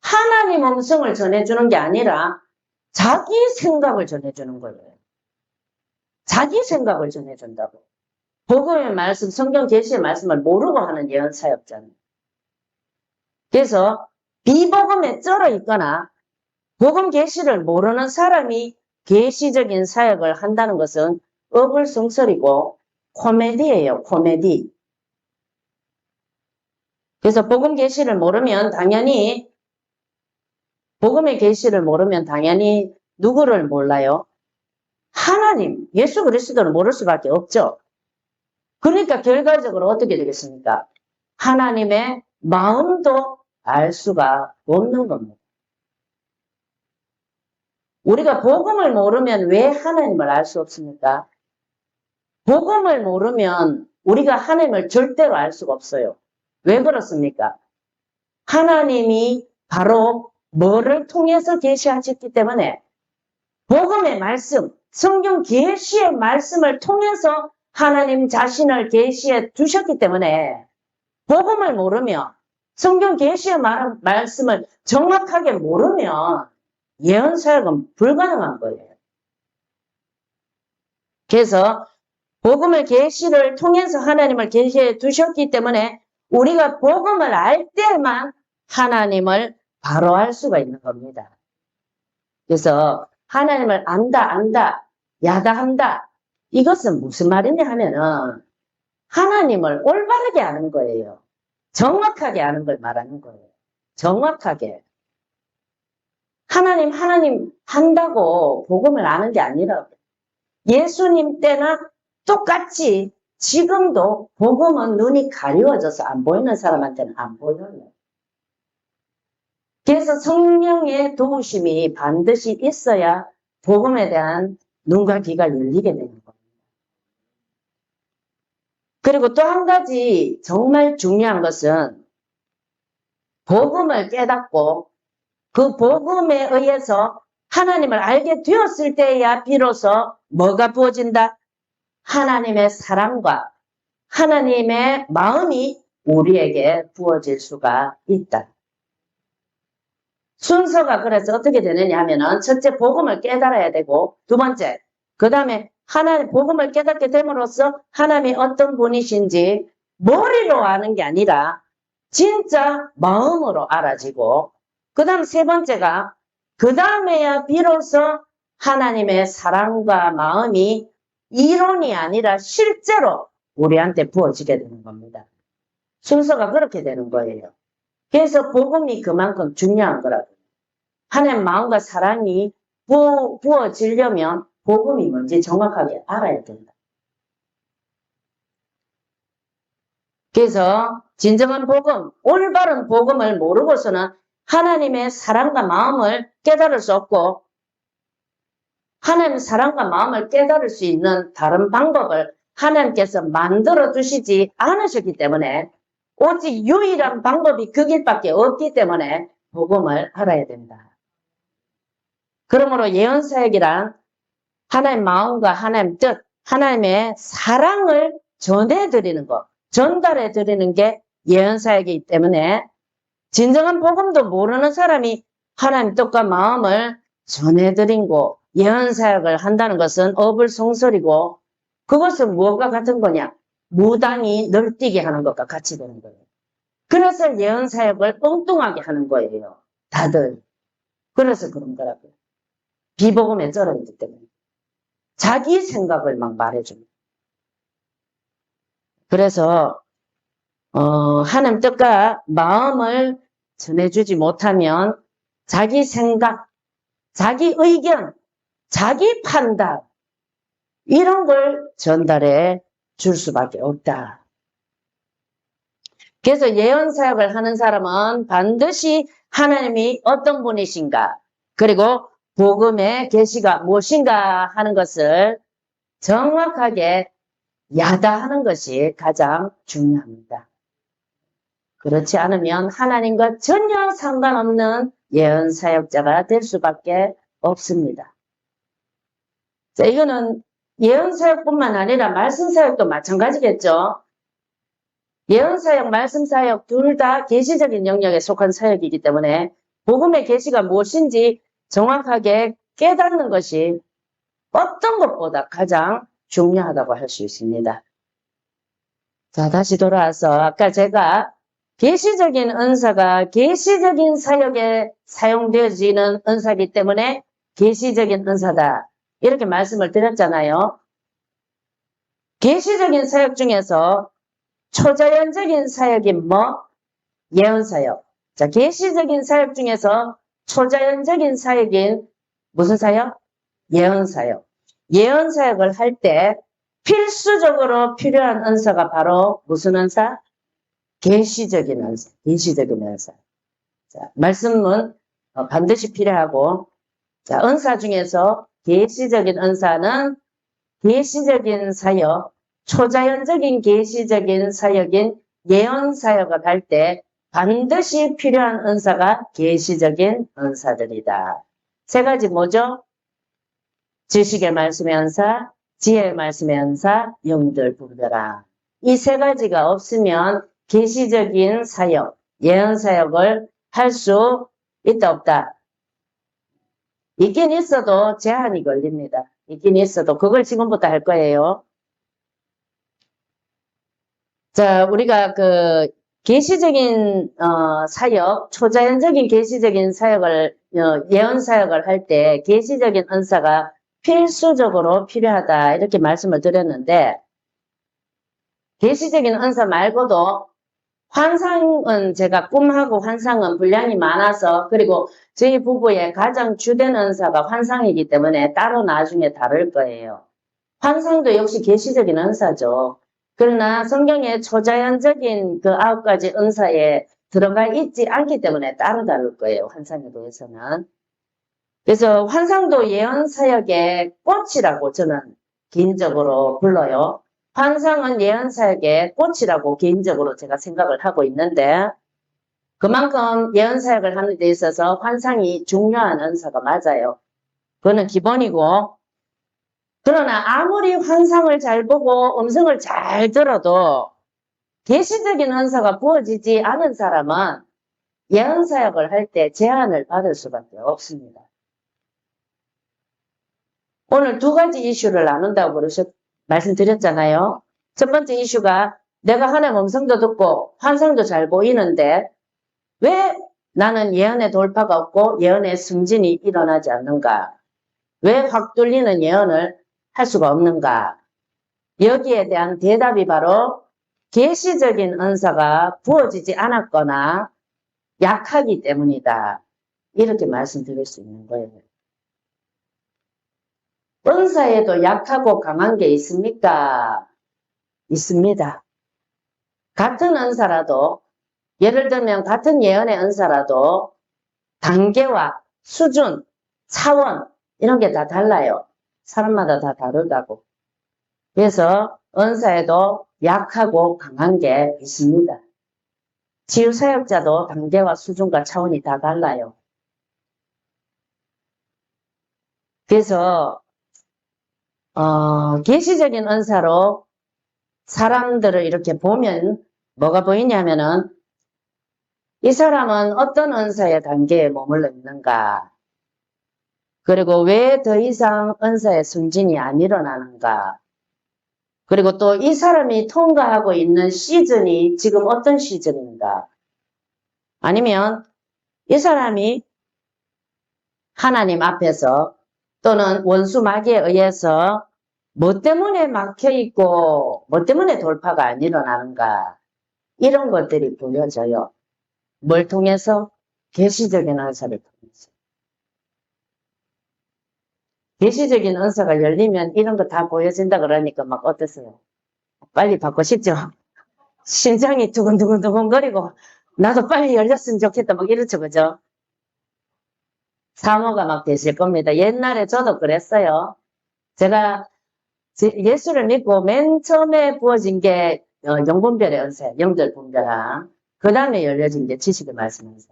하나님 음성을 전해주는 게 아니라 자기 생각을 전해주는 거예요. 자기 생각을 전해준다고. 복음의 말씀, 성경 계시의 말씀을 모르고 하는 예언 사역자는. 그래서 비복음에 쩔어 있거나 복음 계시를 모르는 사람이 계시적인 사역을 한다는 것은 어불성설이고 코미디예요, 코미디. 그래서 복음 계시를 모르면 당연히 복음의 계시를 모르면 당연히 누구를 몰라요? 하나님, 예수 그리스도를 모를 수밖에 없죠. 그러니까 결과적으로 어떻게 되겠습니까? 하나님의 마음도 알 수가 없는 겁니다. 우리가 복음을 모르면 왜 하나님을 알 수 없습니까? 복음을 모르면 우리가 하나님을 절대로 알 수가 없어요. 왜 그렇습니까? 하나님이 바로 뭐를 통해서 계시하셨기 때문에 복음의 말씀, 성경 계시의 말씀을 통해서 하나님 자신을 계시해 두셨기 때문에 복음을 모르면 성경 계시의 말씀을 정확하게 모르면 예언 사역은 불가능한 거예요. 그래서 복음을 계시를 통해서 하나님을 계시해 두셨기 때문에 우리가 복음을 알 때만 하나님을 바로 알 수가 있는 겁니다. 그래서 하나님을 안다, 야다한다. 이것은 무슨 말이냐 하면은 하나님을 올바르게 아는 거예요. 정확하게 아는 걸 말하는 거예요. 정확하게. 하나님 한다고 복음을 아는 게 아니라 예수님 때나 똑같이 지금도 복음은 눈이 가려워져서 안 보이는 사람한테는 안 보여요. 그래서 성령의 도우심이 반드시 있어야 복음에 대한 눈과 귀가 열리게 되는 겁니다. 그리고 또 한 가지 정말 중요한 것은 복음을 깨닫고 그 복음에 의해서 하나님을 알게 되었을 때야 비로소 뭐가 부어진다? 하나님의 사랑과 하나님의 마음이 우리에게 부어질 수가 있다. 순서가 그래서 어떻게 되느냐 하면은 첫째 복음을 깨달아야 되고 두 번째 그 다음에 하나님 복음을 깨닫게 됨으로써 하나님이 어떤 분이신지 머리로 아는 게 아니라 진짜 마음으로 알아지고 그 다음 세 번째가 그 다음에야 비로소 하나님의 사랑과 마음이 이론이 아니라 실제로 우리한테 부어지게 되는 겁니다. 순서가 그렇게 되는 거예요. 그래서 복음이 그만큼 중요한 거라고요. 하나님 마음과 사랑이 부어지려면 복음이 뭔지 정확하게 알아야 된다. 그래서 진정한 복음, 올바른 복음을 모르고서는 하나님의 사랑과 마음을 깨달을 수 없고 하나님의 사랑과 마음을 깨달을 수 있는 다른 방법을 하나님께서 만들어 두시지 않으셨기 때문에 오직 유일한 방법이 그 길밖에 없기 때문에 복음을 알아야 된다. 그러므로 예언사역이란 하나님의 마음과 하나님의 뜻, 하나님의 사랑을 전해드리는 것, 전달해드리는 게 예언사역이기 때문에 진정한 복음도 모르는 사람이 하나님 뜻과 마음을 전해드리고 예언사역을 한다는 것은 어불성설이고 그것은 무엇과 같은 거냐? 무당이 널뛰게 하는 것과 같이 되는 거예요. 그래서 예언사역을 엉뚱하게 하는 거예요. 다들. 그래서 그런 거라고요. 비복음에 쩔어있기 때문에. 자기 생각을 막 말해줍니다. 그래서 하나님 뜻과 마음을 전해주지 못하면 자기 생각, 자기 의견, 자기 판단 이런 걸 전달해 줄 수밖에 없다. 그래서 예언사역을 하는 사람은 반드시 하나님이 어떤 분이신가 그리고 복음의 계시가 무엇인가 하는 것을 정확하게 야다하는 것이 가장 중요합니다. 그렇지 않으면 하나님과 전혀 상관없는 예언사역자가 될 수밖에 없습니다. 자, 이거는 예언사역뿐만 아니라 말씀사역도 마찬가지겠죠. 예언사역, 말씀사역 둘 다 계시적인 영역에 속한 사역이기 때문에 복음의 계시가 무엇인지 정확하게 깨닫는 것이 어떤 것보다 가장 중요하다고 할 수 있습니다. 자, 다시 돌아와서 아까 제가 계시적인 은사가 계시적인 사역에 사용되어지는 은사이기 때문에 계시적인 은사다. 이렇게 말씀을 드렸잖아요. 계시적인 사역 중에서 초자연적인 사역이 뭐? 예언사역. 자, 계시적인 사역 중에서 초자연적인 사역인 무슨 사역? 예언사역. 예언사역을 할 때 필수적으로 필요한 은사가 바로 무슨 은사? 계시적인 은사. 계시적인 은사. 자, 말씀은 반드시 필요하고 자, 은사 중에서 계시적인 은사는 계시적인 사역, 초자연적인 계시적인 사역인 예언 사역을 할 때 반드시 필요한 은사가 계시적인 은사들이다. 세 가지 뭐죠? 지식의 말씀의 은사, 지혜의 말씀의 은사, 영들 분별함. 이 세 가지가 없으면 계시적인 사역, 예언 사역을 할 수 있다 없다. 있긴 있어도 제한이 걸립니다. 있긴 있어도 그걸 지금부터 할 거예요. 자, 우리가 그 계시적인 사역, 초자연적인 계시적인 사역을 예언 사역을 할 때 계시적인 은사가 필수적으로 필요하다 이렇게 말씀을 드렸는데 계시적인 은사 말고도 환상은 제가 꿈하고 환상은 분량이 많아서 그리고 저희 부부의 가장 주된 은사가 환상이기 때문에 따로 나중에 다룰 거예요. 환상도 역시 계시적인 은사죠. 그러나 성경의 초자연적인 그 9가지 은사에 들어가 있지 않기 때문에 따로 다룰 거예요. 환상에 대해서는. 그래서 환상도 예언 사역의 꽃이라고 저는 개인적으로 불러요. 환상은 예언 사역의 꽃이라고 개인적으로 제가 생각을 하고 있는데 그만큼 예언 사역을 하는 데 있어서 환상이 중요한 은사가 맞아요. 그거는 기본이고 그러나 아무리 환상을 잘 보고 음성을 잘 들어도 계시적인 은사가 부어지지 않은 사람은 예언 사역을 할 때 제한을 받을 수밖에 없습니다. 오늘 두 가지 이슈를 나눈다고 말씀드렸잖아요. 첫 번째 이슈가 내가 하나님 음성도 듣고 환상도 잘 보이는데 왜 나는 예언의 돌파가 없고 예언의 승진이 일어나지 않는가? 왜 확 뚫리는 예언을 할 수가 없는가? 여기에 대한 대답이 바로 계시적인 은사가 부어지지 않았거나 약하기 때문이다. 이렇게 말씀드릴 수 있는 거예요. 은사에도 약하고 강한 게 있습니까? 있습니다. 같은 은사라도 예를 들면 같은 예언의 은사라도 단계와 수준, 차원 이런 게 다 달라요. 사람마다 다 다르다고. 그래서 은사에도 약하고 강한 게 있습니다. 치유사역자도 단계와 수준과 차원이 다 달라요. 그래서 계시적인 은사로 사람들을 이렇게 보면 뭐가 보이냐면은 이 사람은 어떤 은사의 단계에 머물러 있는가? 그리고 왜 더 이상 은사의 승진이 안 일어나는가? 그리고 또 이 사람이 통과하고 있는 시즌이 지금 어떤 시즌인가? 아니면 이 사람이 하나님 앞에서 또는 원수 마귀에 의해서 뭐 때문에 막혀있고 뭐 때문에 돌파가 안 일어나는가? 이런 것들이 보여져요. 뭘 통해서? 계시적인 은사를 통해서. 계시적인 은사가 열리면 이런 거 다 보여진다 그러니까 막 어떠세요? 빨리 받고 싶죠? 심장이 두근두근두근거리고 나도 빨리 열렸으면 좋겠다 막 이렇죠, 그죠? 사모가 막 되실 겁니다. 옛날에 저도 그랬어요. 제가 예수를 믿고 맨 처음에 부어진 게 영분별의 은사, 영들 분별함. 그 다음에 열려진 게 지식의 말씀 은사.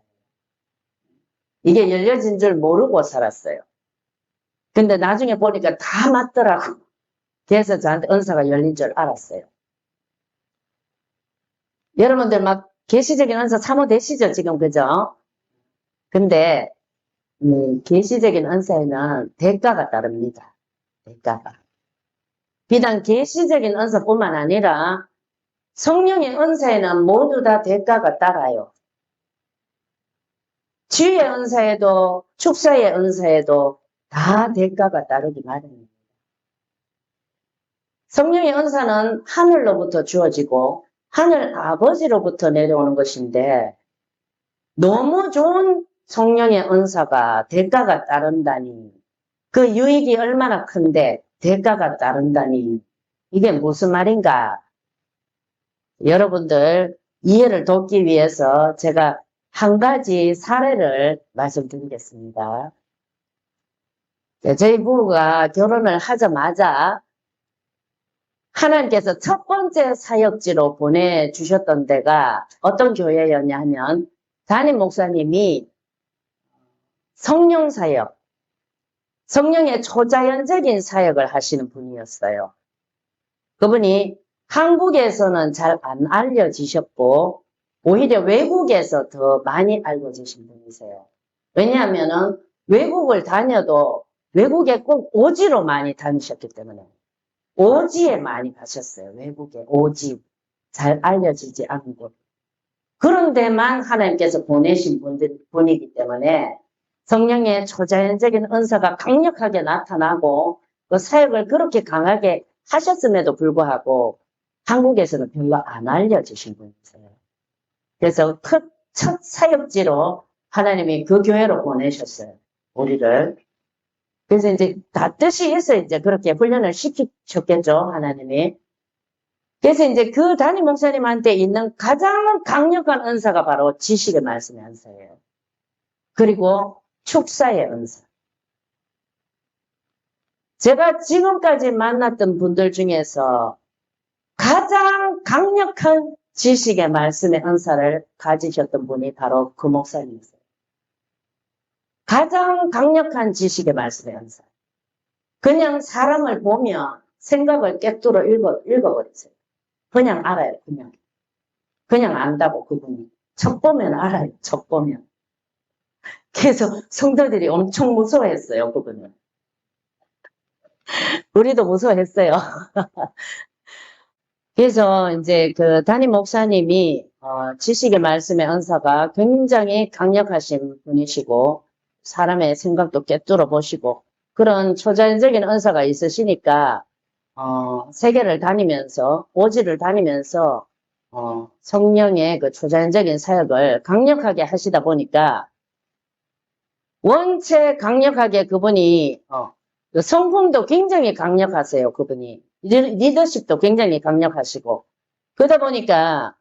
이게 열려진 줄 모르고 살았어요. 근데 나중에 보니까 다 맞더라고. 그래서 저한테 은사가 열린 줄 알았어요. 여러분들 막 계시적인 은사 사모되시죠, 지금, 그죠? 근데 계시적인 은사에는 대가가 따릅니다. 대가가. 비단 계시적인 은사뿐만 아니라 성령의 은사에는 모두 다 대가가 따라요. 치유의 은사에도 축사의 은사에도 다 대가가 따르기 마련입니다. 성령의 은사는 하늘로부터 주어지고 하늘 아버지로부터 내려오는 것인데 너무 좋은 성령의 은사가 대가가 따른다니 그 유익이 얼마나 큰데 대가가 따른다니 이게 무슨 말인가? 여러분들 이해를 돕기 위해서 제가 한 가지 사례를 말씀드리겠습니다. 저희 부부가 결혼을 하자마자 하나님께서 첫 번째 사역지로 보내주셨던 데가 어떤 교회였냐 하면 담임 목사님이 성령 사역, 성령의 초자연적인 사역을 하시는 분이었어요. 그분이 한국에서는 잘 안 알려지셨고 오히려 외국에서 더 많이 알려지신 분이세요. 왜냐하면은 외국을 다녀도 외국에 꼭 오지로 많이 다니셨기 때문에 오지에 많이 가셨어요. 외국에 오지. 잘 알려지지 않은 곳. 그런 데만 하나님께서 보내신 분이기 때문에 성령의 초자연적인 은사가 강력하게 나타나고 그 사역을 그렇게 강하게 하셨음에도 불구하고 한국에서는 별로 안 알려지신 분이세요. 그래서 첫 사역지로 하나님이 그 교회로 보내셨어요. 우리를. 그래서 이제 다 뜻이 있어 이제 그렇게 훈련을 시키셨겠죠, 하나님이. 그래서 이제 그 담임 목사님한테 있는 가장 강력한 은사가 바로 지식의 말씀의 은사예요. 그리고 축사의 은사. 제가 지금까지 만났던 분들 중에서 가장 강력한 지식의 말씀의 은사를 가지셨던 분이 바로 그 목사님이세요. 가장 강력한 지식의 말씀의 은사. 그냥 사람을 보면 생각을 꿰뚫어 읽어버리세요. 그냥 알아요, 그냥. 그냥 안다고, 그분이. 첫 보면 알아요, 첫 보면. 그래서 성도들이 엄청 무서워했어요, 그분을. 우리도 무서워했어요. 그래서 이제 그 담임 목사님이 지식의 말씀의 은사가 굉장히 강력하신 분이시고 사람의 생각도 꿰뚫어 보시고 그런 초자연적인 은사가 있으시니까 세계를 다니면서 오지를 다니면서 성령의 그 초자연적인 사역을 강력하게 하시다 보니까 원체 강력하게 그분이 그 성품도 굉장히 강력하세요. 그분이 리더십도 굉장히 강력하시고 그러다 보니까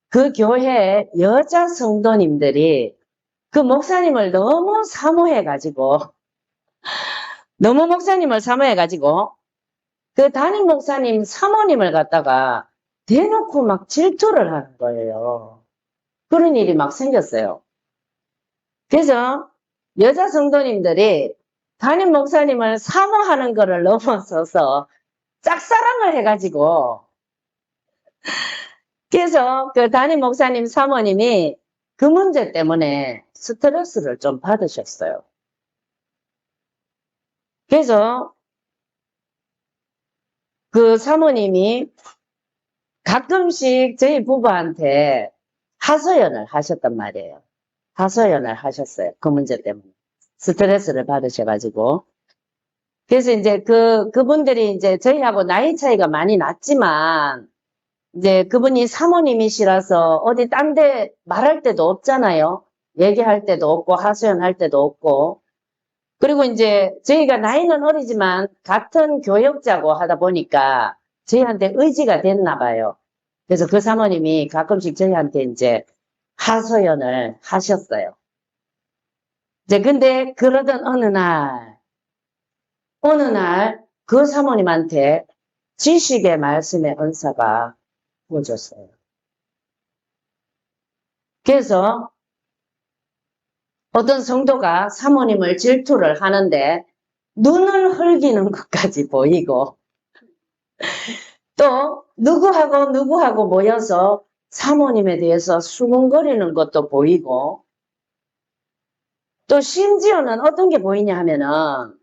그 교회 여자 성도님들이 그 목사님을 너무 사모해가지고 너무 목사님을 사모해가지고 그 담임 목사님 사모님을 갖다가 대놓고 막 질투를 하는 거예요. 그런 일이 막 생겼어요. 그래서 여자 성도님들이 담임 목사님을 사모하는 거를 넘어서서 짝사랑을 해가지고 그래서 그 담임 목사님 사모님이 그 문제 때문에 스트레스를 좀 받으셨어요. 그래서 그 사모님이 가끔씩 저희 부부한테 하소연을 하셨단 말이에요. 하소연을 하셨어요. 그 문제 때문에. 스트레스를 받으셔가지고. 그래서 이제 그분들이 이제 저희하고 나이 차이가 많이 났지만, 이제 그분이 사모님이시라서 어디 딴 데 말할 때도 없잖아요. 얘기할 때도 없고, 하소연할 때도 없고. 그리고 이제 저희가 나이는 어리지만 같은 교역자고 하다 보니까 저희한테 의지가 됐나 봐요. 그래서 그 사모님이 가끔씩 저희한테 이제 하소연을 하셨어요. 이제 근데 그러던 어느 날 그 사모님한테 지식의 말씀의 은사가 부어졌어요. 그래서 어떤 성도가 사모님을 질투를 하는데 눈을 흘기는 것까지 보이고 또 누구하고 모여서 사모님에 대해서 수군거리는 것도 보이고 또 심지어는 어떤 게 보이냐 하면은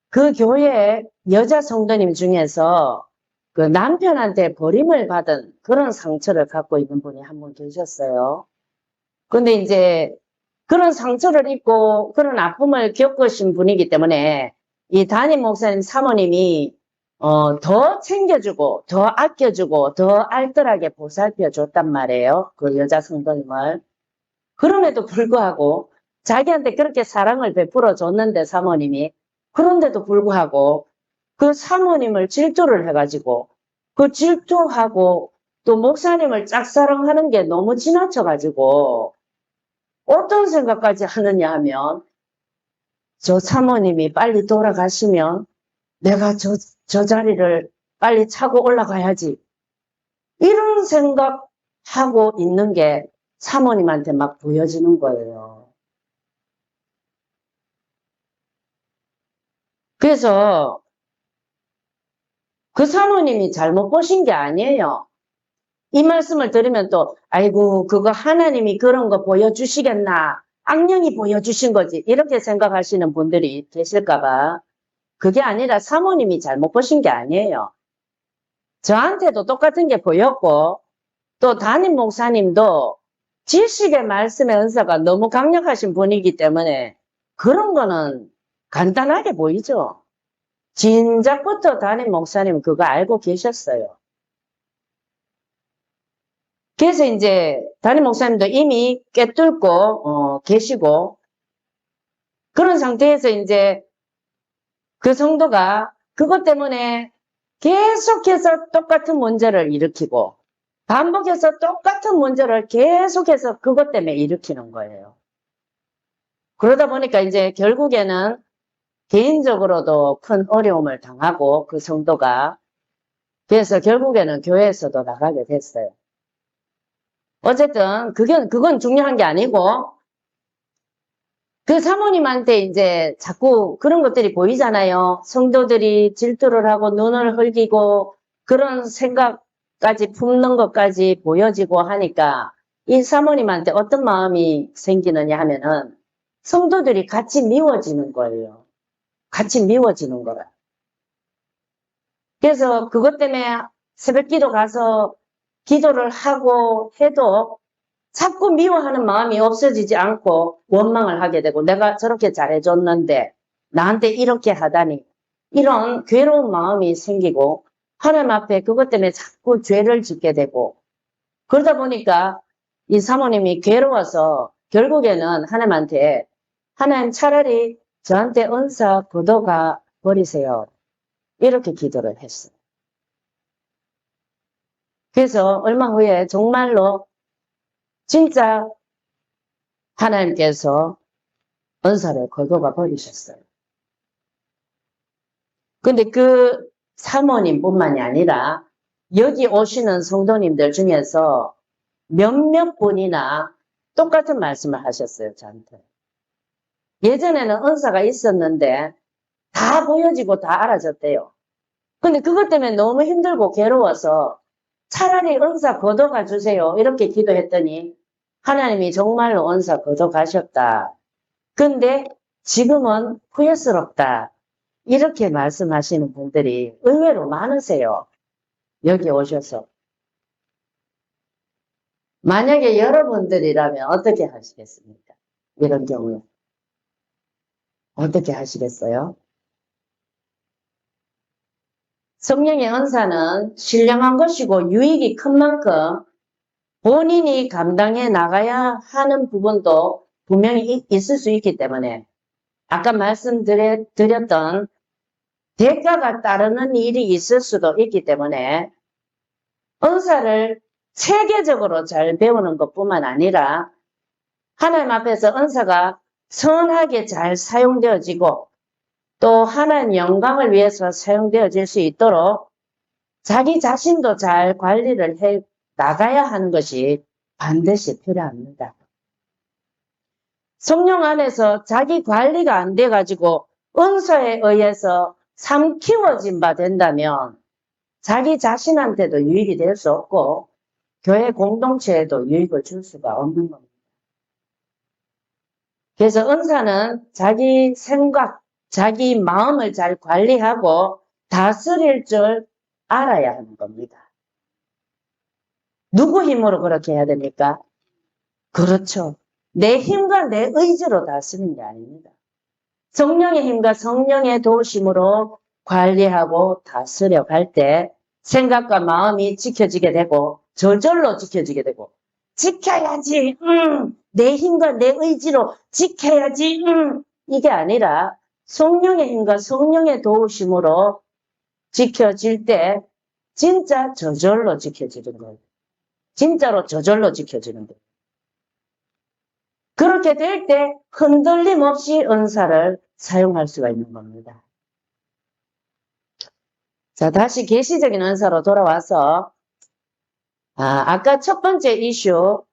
그 교회 여자 성도님 중에서 그 남편한테 버림을 받은 그런 상처를 갖고 있는 분이 한 분 계셨어요. 근데 이제 그런 상처를 입고 그런 아픔을 겪으신 분이기 때문에 이 담임 목사님 사모님이 더 챙겨주고 더 아껴주고 더 알뜰하게 보살펴줬단 말이에요. 그 여자 성도님을. 그럼에도 불구하고 자기한테 그렇게 사랑을 베풀어 줬는데 사모님이 그런데도 불구하고 그 사모님을 질투를 해가지고 그 질투하고 또 목사님을 짝사랑하는 게 너무 지나쳐가지고 어떤 생각까지 하느냐 하면 저 사모님이 빨리 돌아가시면 내가 저 자리를 빨리 차고 올라가야지. 이런 생각하고 있는 게 사모님한테 막 보여지는 거예요. 그래서 그 사모님이 잘못 보신 게 아니에요. 이 말씀을 들으면 또 아이고 그거 하나님이 그런 거 보여주시겠나, 악령이 보여주신 거지, 이렇게 생각하시는 분들이 계실까 봐. 그게 아니라 사모님이 잘못 보신 게 아니에요. 저한테도 똑같은 게 보였고, 또 담임 목사님도 지식의 말씀의 은사가 너무 강력하신 분이기 때문에 그런 거는 간단하게 보이죠. 진작부터 담임 목사님 그거 알고 계셨어요. 그래서 이제 담임 목사님도 이미 꿰뚫고 계시고, 그런 상태에서 이제 그 성도가 그것 때문에 계속해서 똑같은 문제를 일으키고 반복해서 똑같은 문제를 계속해서 그것 때문에 일으키는 거예요. 그러다 보니까 이제 결국에는 개인적으로도 큰 어려움을 당하고 그 성도가, 그래서 결국에는 교회에서도 나가게 됐어요. 어쨌든 그건 중요한 게 아니고, 그 사모님한테 이제 자꾸 그런 것들이 보이잖아요. 성도들이 질투를 하고 눈을 흘기고 그런 생각까지 품는 것까지 보여지고 하니까 이 사모님한테 어떤 마음이 생기느냐 하면은 성도들이 같이 미워지는 거예요. 같이 미워지는 거라. 그래서 그것 때문에 새벽기도 가서 기도를 하고 해도 자꾸 미워하는 마음이 없어지지 않고 원망을 하게 되고, 내가 저렇게 잘해줬는데 나한테 이렇게 하다니, 이런 괴로운 마음이 생기고 하나님 앞에 그것 때문에 자꾸 죄를 짓게 되고, 그러다 보니까 이 사모님이 괴로워서 결국에는 하나님한테, 하나님 차라리 저한테 은사 걷어가 버리세요, 이렇게 기도를 했어요. 그래서 얼마 후에 정말로 진짜 하나님께서 은사를 걷어가 버리셨어요. 근데 그 사모님뿐만이 아니라 여기 오시는 성도님들 중에서 몇몇 분이나 똑같은 말씀을 하셨어요, 저한테. 예전에는 은사가 있었는데 다 보여지고 다 알아졌대요. 근데 그것 때문에 너무 힘들고 괴로워서 차라리 은사 걷어가 주세요, 이렇게 기도했더니 하나님이 정말로 은사 걷어가셨다. 근데 지금은 후회스럽다, 이렇게 말씀하시는 분들이 의외로 많으세요. 여기 오셔서. 만약에 여러분들이라면 어떻게 하시겠습니까? 이런 경우에. 어떻게 하시겠어요? 성령의 은사는 신령한 것이고 유익이 큰 만큼 본인이 감당해 나가야 하는 부분도 분명히 있을 수 있기 때문에, 아까 말씀드렸던 대가가 따르는 일이 있을 수도 있기 때문에 은사를 체계적으로 잘 배우는 것뿐만 아니라 하나님 앞에서 은사가 선하게 잘 사용되어지고 또 하나님 영광을 위해서 사용되어질 수 있도록 자기 자신도 잘 관리를 해 나가야 하는 것이 반드시 필요합니다. 성령 안에서 자기 관리가 안 돼가지고 은사에 의해서 삼키워진 바 된다면 자기 자신한테도 유익이 될 수 없고 교회 공동체에도 유익을 줄 수가 없는 겁니다. 그래서 은사는 자기 생각, 자기 마음을 잘 관리하고 다스릴 줄 알아야 하는 겁니다. 누구 힘으로 그렇게 해야 됩니까? 그렇죠. 내 힘과 내 의지로 다스리는 게 아닙니다. 성령의 힘과 성령의 도우심으로 관리하고 다스려 갈 때 생각과 마음이 지켜지게 되고 저절로 지켜지게 되고, 지켜야지, 내 힘과 내 의지로 지켜야지, 이게 아니라 성령의 힘과 성령의 도우심으로 지켜질 때 진짜 저절로 지켜지는 거예요. 진짜로 저절로 지켜지는 거예요. 그렇게 될 때 흔들림 없이 은사를 사용할 수가 있는 겁니다. 자, 다시 계시적인 은사로 돌아와서, 아까 첫 번째 이슈,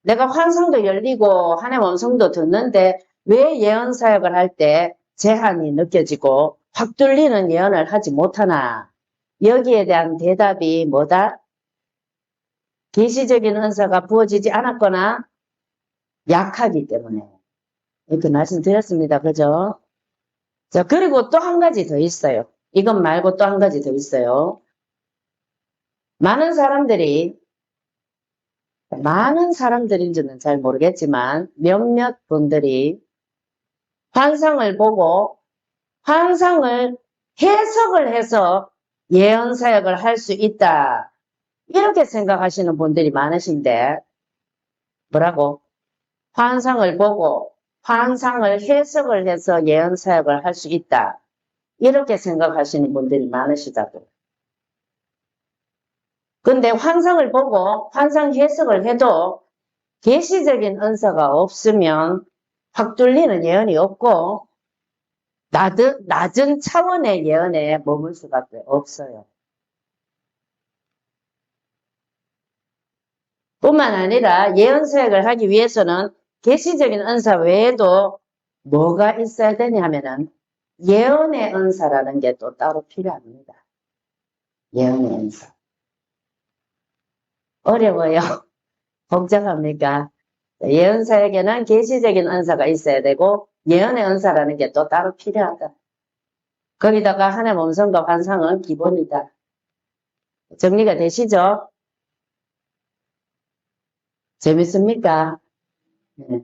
내가 환상도 열리고 하나님 음성도 듣는데 왜 예언 사역을 할 때 제한이 느껴지고 확 뚫리는 예언을 하지 못하나? 여기에 대한 대답이 뭐다? 계시적인 은사가 부어지지 않았거나 약하기 때문에. 이렇게 말씀드렸습니다. 그죠? 자, 그리고 또 한 가지 더 있어요. 이것 말고 또 한 가지 더 있어요. 많은 사람들인지는 잘 모르겠지만 몇몇 분들이 환상을 보고 환상을 해석을 해서 예언 사역을 할 수 있다. 이렇게 생각하시는 분들이 많으신데 뭐라고? 환상을 보고 환상을 해석을 해서 예언 사역을 할 수 있다. 이렇게 생각하시는 분들이 많으시다고. 근데 환상을 보고 환상 해석을 해도 계시적인 은사가 없으면 확 뚫리는 예언이 없고 낮은 차원의 예언에 머물 수밖에 없어요. 뿐만 아니라 예언 사역을 하기 위해서는 계시적인 은사 외에도 뭐가 있어야 되냐 하면은 예언의 은사라는 게 또 따로 필요합니다. 예언의 은사. 어려워요. 복잡합니까? 예언 사역에는 계시적인 은사가 있어야 되고 예언의 은사라는 게 또 따로 필요하다. 거기다가 하나님 음성과 환상은 기본이다. 정리가 되시죠? 재밌습니까? 네.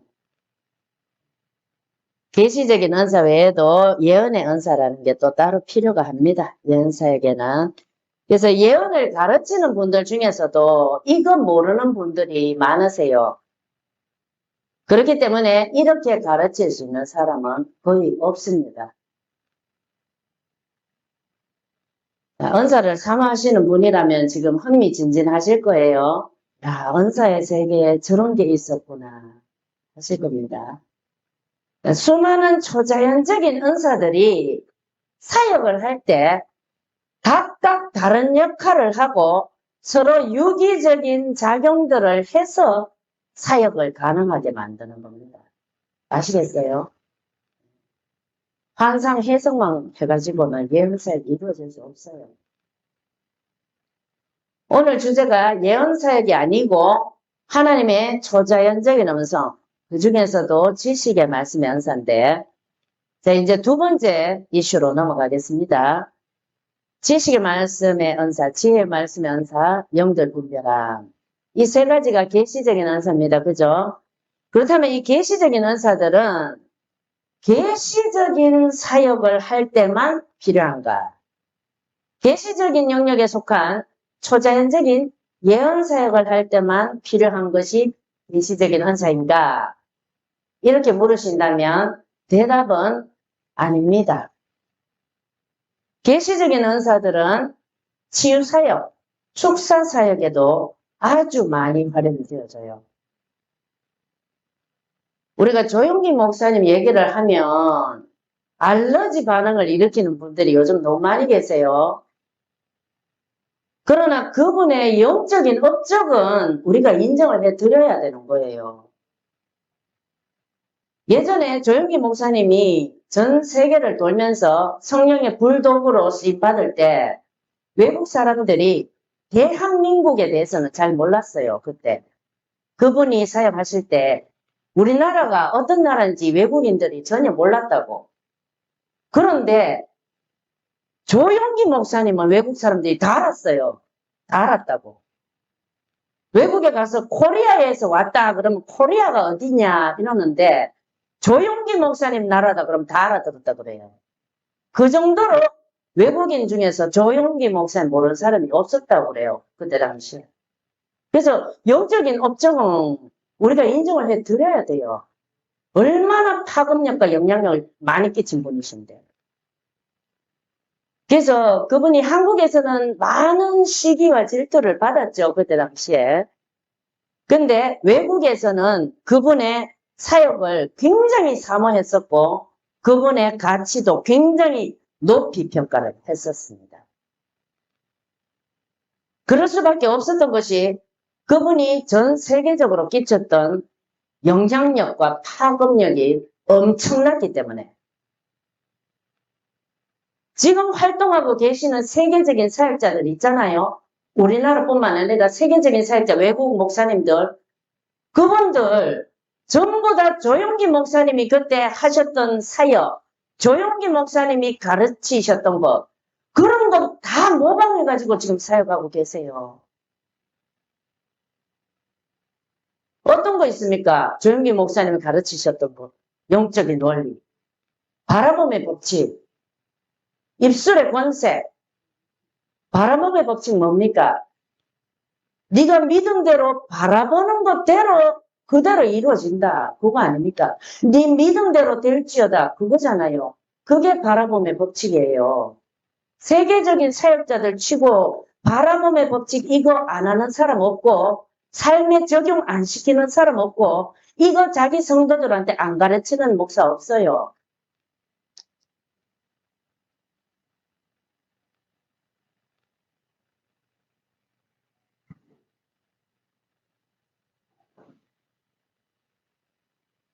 계시적인 은사 외에도 예언의 은사라는 게 또 따로 필요가 합니다. 예언 사역에는. 그래서 예언을 가르치는 분들 중에서도 이거 모르는 분들이 많으세요. 그렇기 때문에 이렇게 가르칠 수 있는 사람은 거의 없습니다. 은사를 사모하시는 분이라면 지금 흥미진진하실 거예요. 야, 은사의 세계에 저런 게 있었구나 하실 겁니다. 수많은 초자연적인 은사들이 사역을 할 때 각각 다른 역할을 하고 서로 유기적인 작용들을 해서 사역을 가능하게 만드는 겁니다. 아시겠어요? 환상 해석만 해가지고는 예언 사역이 이루어질 수 없어요. 오늘 주제가 예언 사역이 아니고 하나님의 초자연적인 음성, 그 중에서도 지식의 말씀의 은사인데, 자, 이제 두 번째 이슈로 넘어가겠습니다. 지식의 말씀의 은사, 지혜의 말씀의 은사, 영들 분별함. 이 세 가지가 계시적인 은사입니다. 그죠? 그렇다면 이 계시적인 은사들은 계시적인 사역을 할 때만 필요한가? 계시적인 영역에 속한 초자연적인 예언 사역을 할 때만 필요한 것이 계시적인 은사인가? 이렇게 물으신다면 대답은 아닙니다. 계시적인 은사들은 치유사역, 축사사역에도 아주 많이 활용이 되어져요. 우리가 조용기 목사님 얘기를 하면 알러지 반응을 일으키는 분들이 요즘 너무 많이 계세요. 그러나 그분의 영적인 업적은 우리가 인정을 해드려야 되는 거예요. 예전에 조용기 목사님이 전 세계를 돌면서 성령의 불독으로 쓰임받을 때 외국 사람들이 대한민국에 대해서는 잘 몰랐어요. 그때. 그분이 사역하실 때 우리나라가 어떤 나라인지 외국인들이 전혀 몰랐다고. 그런데 조용기 목사님은 외국 사람들이 다 알았어요. 다 알았다고. 외국에 가서 코리아에서 왔다 그러면 코리아가 어디냐 이러는데 조용기 목사님 나라다 그러면 다 알아들었다 그래요. 그 정도로 외국인 중에서 조용기 목사님 모르는 사람이 없었다고 그래요. 그때 당시에. 그래서 영적인 업적은 우리가 인정을 해드려야 돼요. 얼마나 파급력과 영향력을 많이 끼친 분이신데. 그래서 그분이 한국에서는 많은 시기와 질투를 받았죠. 그때 당시에. 근데 외국에서는 그분의 사역을 굉장히 사모했었고 그분의 가치도 굉장히 높이 평가를 했었습니다. 그럴 수밖에 없었던 것이 그분이 전 세계적으로 끼쳤던 영향력과 파급력이 엄청났기 때문에 지금 활동하고 계시는 세계적인 사역자들 있잖아요. 우리나라뿐만 아니라 세계적인 사역자, 외국 목사님들, 그분들 전부 다 조용기 목사님이 그때 하셨던 사역, 조용기 목사님이 가르치셨던 것, 그런 거 다 모방해가지고 지금 사역하고 계세요. 어떤 거 있습니까? 조용기 목사님이 가르치셨던 것, 영적인 원리, 바라봄의 법칙, 입술의 권세. 바라봄의 법칙 뭡니까? 네가 믿음대로 바라보는 것대로 그대로 이루어진다. 그거 아닙니까? 네 믿음대로 될지어다. 그거잖아요. 그게 바라봄의 법칙이에요. 세계적인 사역자들 치고 바라봄의 법칙 이거 안 하는 사람 없고 삶에 적용 안 시키는 사람 없고 이거 자기 성도들한테 안 가르치는 목사 없어요.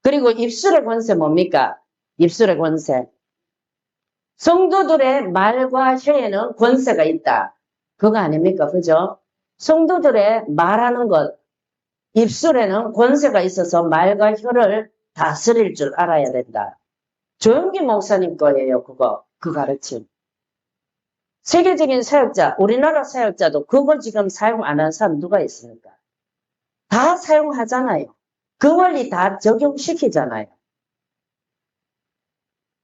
그리고 입술의 권세 뭡니까? 입술의 권세. 성도들의 말과 혀에는 권세가 있다. 그거 아닙니까? 그죠? 성도들의 말하는 것, 입술에는 권세가 있어서 말과 혀를 다스릴 줄 알아야 된다. 조영기 목사님 거예요, 그거. 그 가르침. 세계적인 사역자, 우리나라 사역자도 그거 지금 사용 안 하는 사람 누가 있습니까? 다 사용하잖아요. 그 원리 다 적용시키잖아요.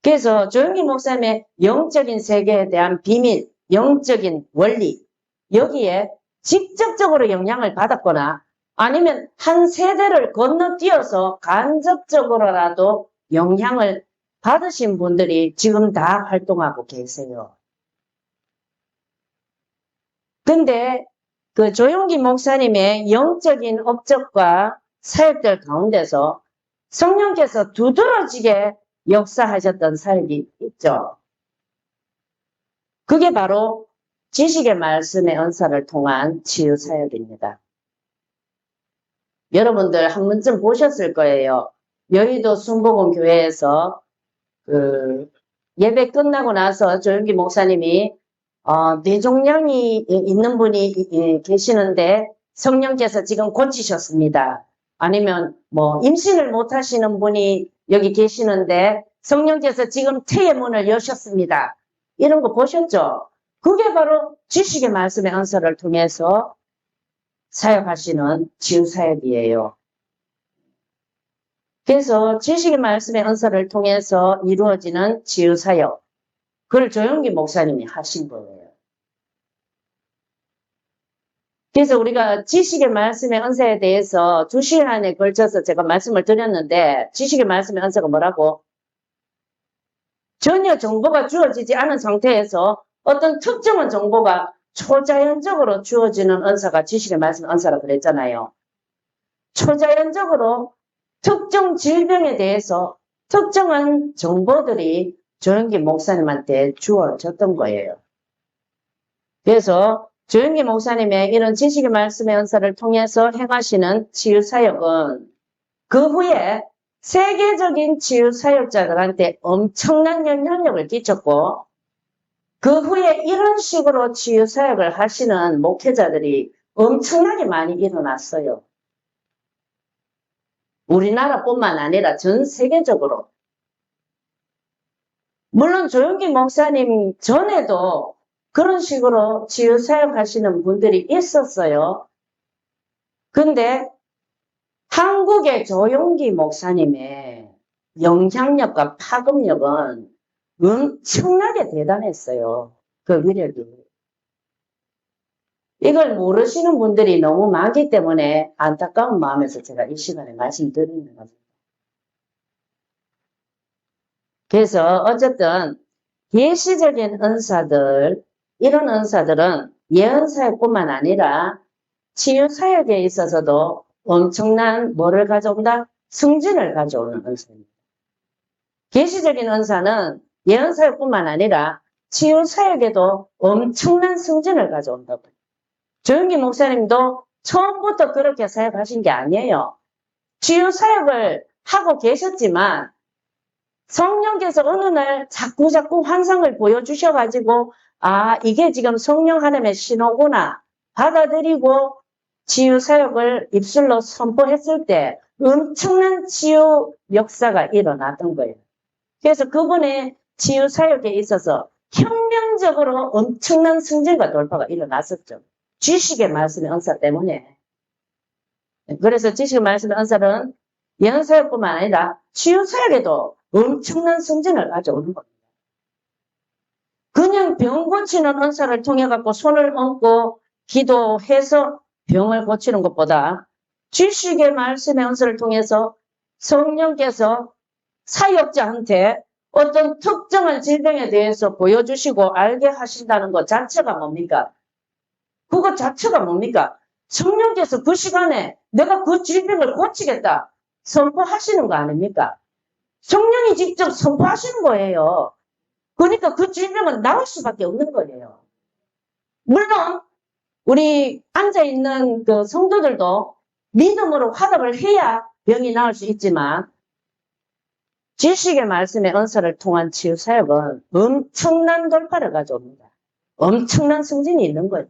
그래서 조영기 목사님의 영적인 세계에 대한 비밀, 영적인 원리, 여기에 직접적으로 영향을 받았거나 아니면 한 세대를 건너뛰어서 간접적으로라도 영향을 받으신 분들이 지금 다 활동하고 계세요. 근데 그 조용기 목사님의 영적인 업적과 사역들 가운데서 성령께서 두드러지게 역사하셨던 사역이 있죠. 그게 바로 지식의 말씀의 은사를 통한 치유 사역입니다. 여러분들 한 번쯤 보셨을 거예요. 여의도 순복음 교회에서 그 예배 끝나고 나서 조용기 목사님이 뇌종양이 있는 분이 계시는데 성령께서 지금 고치셨습니다. 아니면 뭐 임신을 못 하시는 분이 여기 계시는데 성령께서 지금 태의 문을 여셨습니다. 이런 거 보셨죠? 그게 바로 지식의 말씀의 은사를 통해서 사역하시는 치유 사역이에요. 그래서 지식의 말씀의 은사를 통해서 이루어지는 치유 사역, 그걸 조용기 목사님이 하신 거예요. 그래서 우리가 지식의 말씀의 은사에 대해서 2시간에 걸쳐서 제가 말씀을 드렸는데 지식의 말씀의 은사가 뭐라고? 전혀 정보가 주어지지 않은 상태에서 어떤 특정한 정보가 초자연적으로 주어지는 은사가 지식의 말씀의 은사라고 그랬잖아요. 초자연적으로 특정 질병에 대해서 특정한 정보들이 조영기 목사님한테 주어졌던 거예요. 그래서 조영기 목사님의 이런 지식의 말씀의 은사를 통해서 행하시는 치유사역은 그 후에 세계적인 치유사역자들한테 엄청난 영향력을 끼쳤고 그 후에 이런 식으로 치유사역을 하시는 목회자들이 엄청나게 많이 일어났어요. 우리나라뿐만 아니라 전 세계적으로. 물론 조영기 목사님 전에도 그런 식으로 치유사역 하시는 분들이 있었어요. 근데 한국의 조영기 목사님의 영향력과 파급력은 엄청나게 대단했어요. 그 위력이. 이걸 모르시는 분들이 너무 많기 때문에 안타까운 마음에서 제가 이 시간에 말씀드리는 겁니다. 그래서 어쨌든 계시적인 은사들, 이런 은사들은 예언사역뿐만 아니라 치유사역에 있어서도 엄청난 뭐를 가져온다? 승진을 가져오는 은사입니다. 계시적인 은사는 예언사역뿐만 아니라 치유사역에도 엄청난 승진을 가져온다고. 조영기 목사님도 처음부터 그렇게 사역하신 게 아니에요. 치유 사역을 하고 계셨지만 성령께서 어느 날 자꾸 환상을 보여주셔가지고 아, 이게 지금 성령 하나님의 신호구나 받아들이고 치유 사역을 입술로 선포했을 때 엄청난 치유 역사가 일어났던 거예요. 그래서 그분의 치유 사역에 있어서 혁명적으로 엄청난 승진과 돌파가 일어났었죠. 지식의 말씀의 은사 때문에. 그래서 지식의 말씀의 은사는 예언사역뿐만 아니라 치유 사역에도 엄청난 승진을 가져오는 겁니다. 그냥 병 고치는 은사를 통해 갖고 손을 얹고 기도해서 병을 고치는 것보다 지식의 말씀의 은사를 통해서 성령께서 사역자한테 어떤 특정한 질병에 대해서 보여주시고 알게 하신다는 것 자체가 뭡니까? 그것 자체가 뭡니까? 성령께서 그 시간에 내가 그 질병을 고치겠다 선포하시는 거 아닙니까? 성령이 직접 선포하시는 거예요. 그러니까 그 질병은 나을 수밖에 없는 거예요. 물론 우리 앉아있는 그 성도들도 믿음으로 화답을 해야 병이 나을 수 있지만 지식의 말씀의 은사를 통한 치유 사역은 엄청난 돌파를 가져옵니다. 엄청난 승진이 있는 거예요.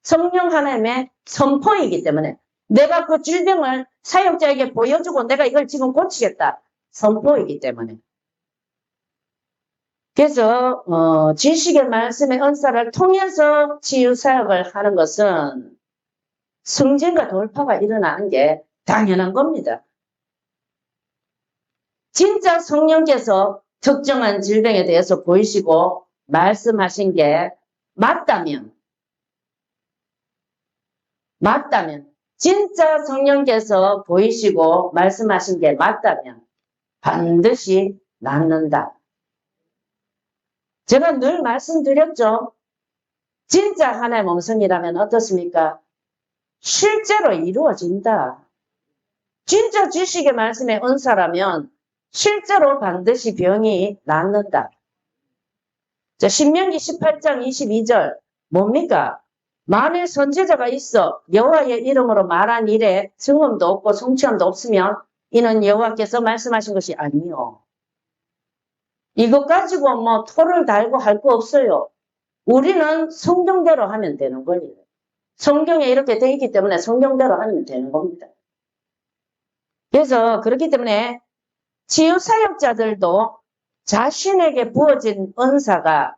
성령 하나님의 선포이기 때문에 내가 그 질병을 사역자에게 보여주고 내가 이걸 지금 고치겠다. 선포이기 때문에. 그래서 지식의 말씀의 은사를 통해서 치유 사역을 하는 것은 승진과 돌파가 일어나는 게 당연한 겁니다. 진짜 성령께서 특정한 질병에 대해서 보이시고 말씀하신 게 맞다면 진짜 성령께서 보이시고 말씀하신 게 맞다면 반드시 낫는다. 제가 늘 말씀드렸죠. 진짜 하나님의 음성이라면 어떻습니까? 실제로 이루어진다. 진짜 지식의 말씀의 은사라면 실제로 반드시 병이 낫는다. 자, 신명기 18장 22절 뭡니까? 만일 선지자가 있어 여호와의 이름으로 말한 일에 증언도 없고 성취함도 없으면 이는 여호와께서 말씀하신 것이 아니요. 이것 가지고 뭐 토를 달고 할 거 없어요. 우리는 성경대로 하면 되는 거예요. 성경에 이렇게 되어 있기 때문에 성경대로 하면 되는 겁니다. 그래서 그렇기 때문에 치유 사역자들도 자신에게 부어진 은사가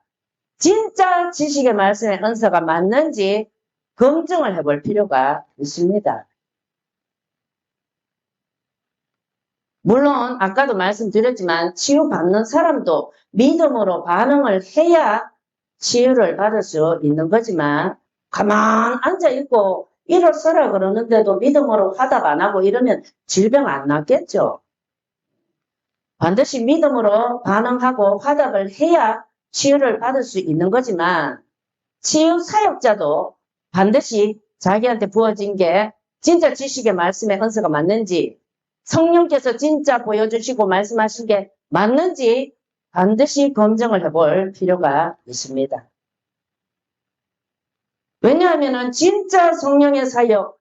진짜 지식의 말씀의 은사가 맞는지 검증을 해볼 필요가 있습니다. 물론 아까도 말씀드렸지만 치유받는 사람도 믿음으로 반응을 해야 치유를 받을 수 있는 거지만 가만 앉아있고 일어서라 그러는데도 믿음으로 화답 안 하고 이러면 질병 안 낫겠죠. 반드시 믿음으로 반응하고 화답을 해야 치유를 받을 수 있는 거지만 치유 사역자도 반드시 자기한테 부어진 게 진짜 지식의 말씀의 은사가 맞는지 성령께서 진짜 보여주시고 말씀하신 게 맞는지 반드시 검증을 해볼 필요가 있습니다. 왜냐하면 진짜 성령의 사역,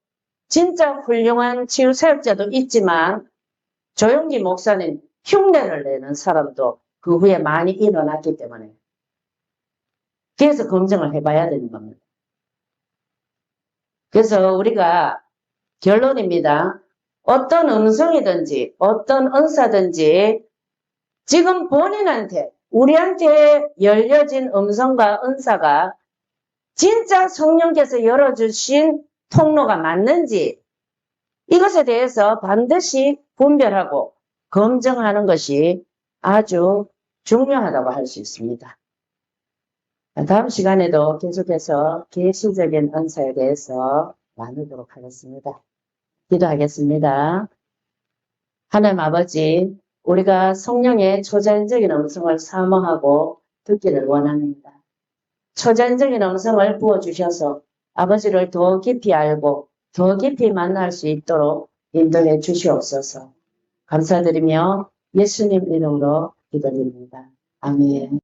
진짜 훌륭한 치유 사역자도 있지만 조영기 목사는 흉내를 내는 사람도 그 후에 많이 일어났기 때문에 그래서 검증을 해봐야 되는 겁니다. 그래서 우리가 결론입니다. 어떤 음성이든지 어떤 은사든지 지금 본인한테 우리한테 열려진 음성과 은사가 진짜 성령께서 열어주신 통로가 맞는지 이것에 대해서 반드시 분별하고 검증하는 것이 아주 중요하다고 할 수 있습니다. 다음 시간에도 계속해서 계시적인 은사에 대해서 나누도록 하겠습니다. 기도하겠습니다. 하나님 아버지, 우리가 성령의 초자연적인 음성을 사모하고 듣기를 원합니다. 초자연적인 음성을 부어주셔서 아버지를 더 깊이 알고 더 깊이 만날 수 있도록 인도해 주시옵소서. 감사드리며 예수님 이름으로 기도드립니다. 아멘.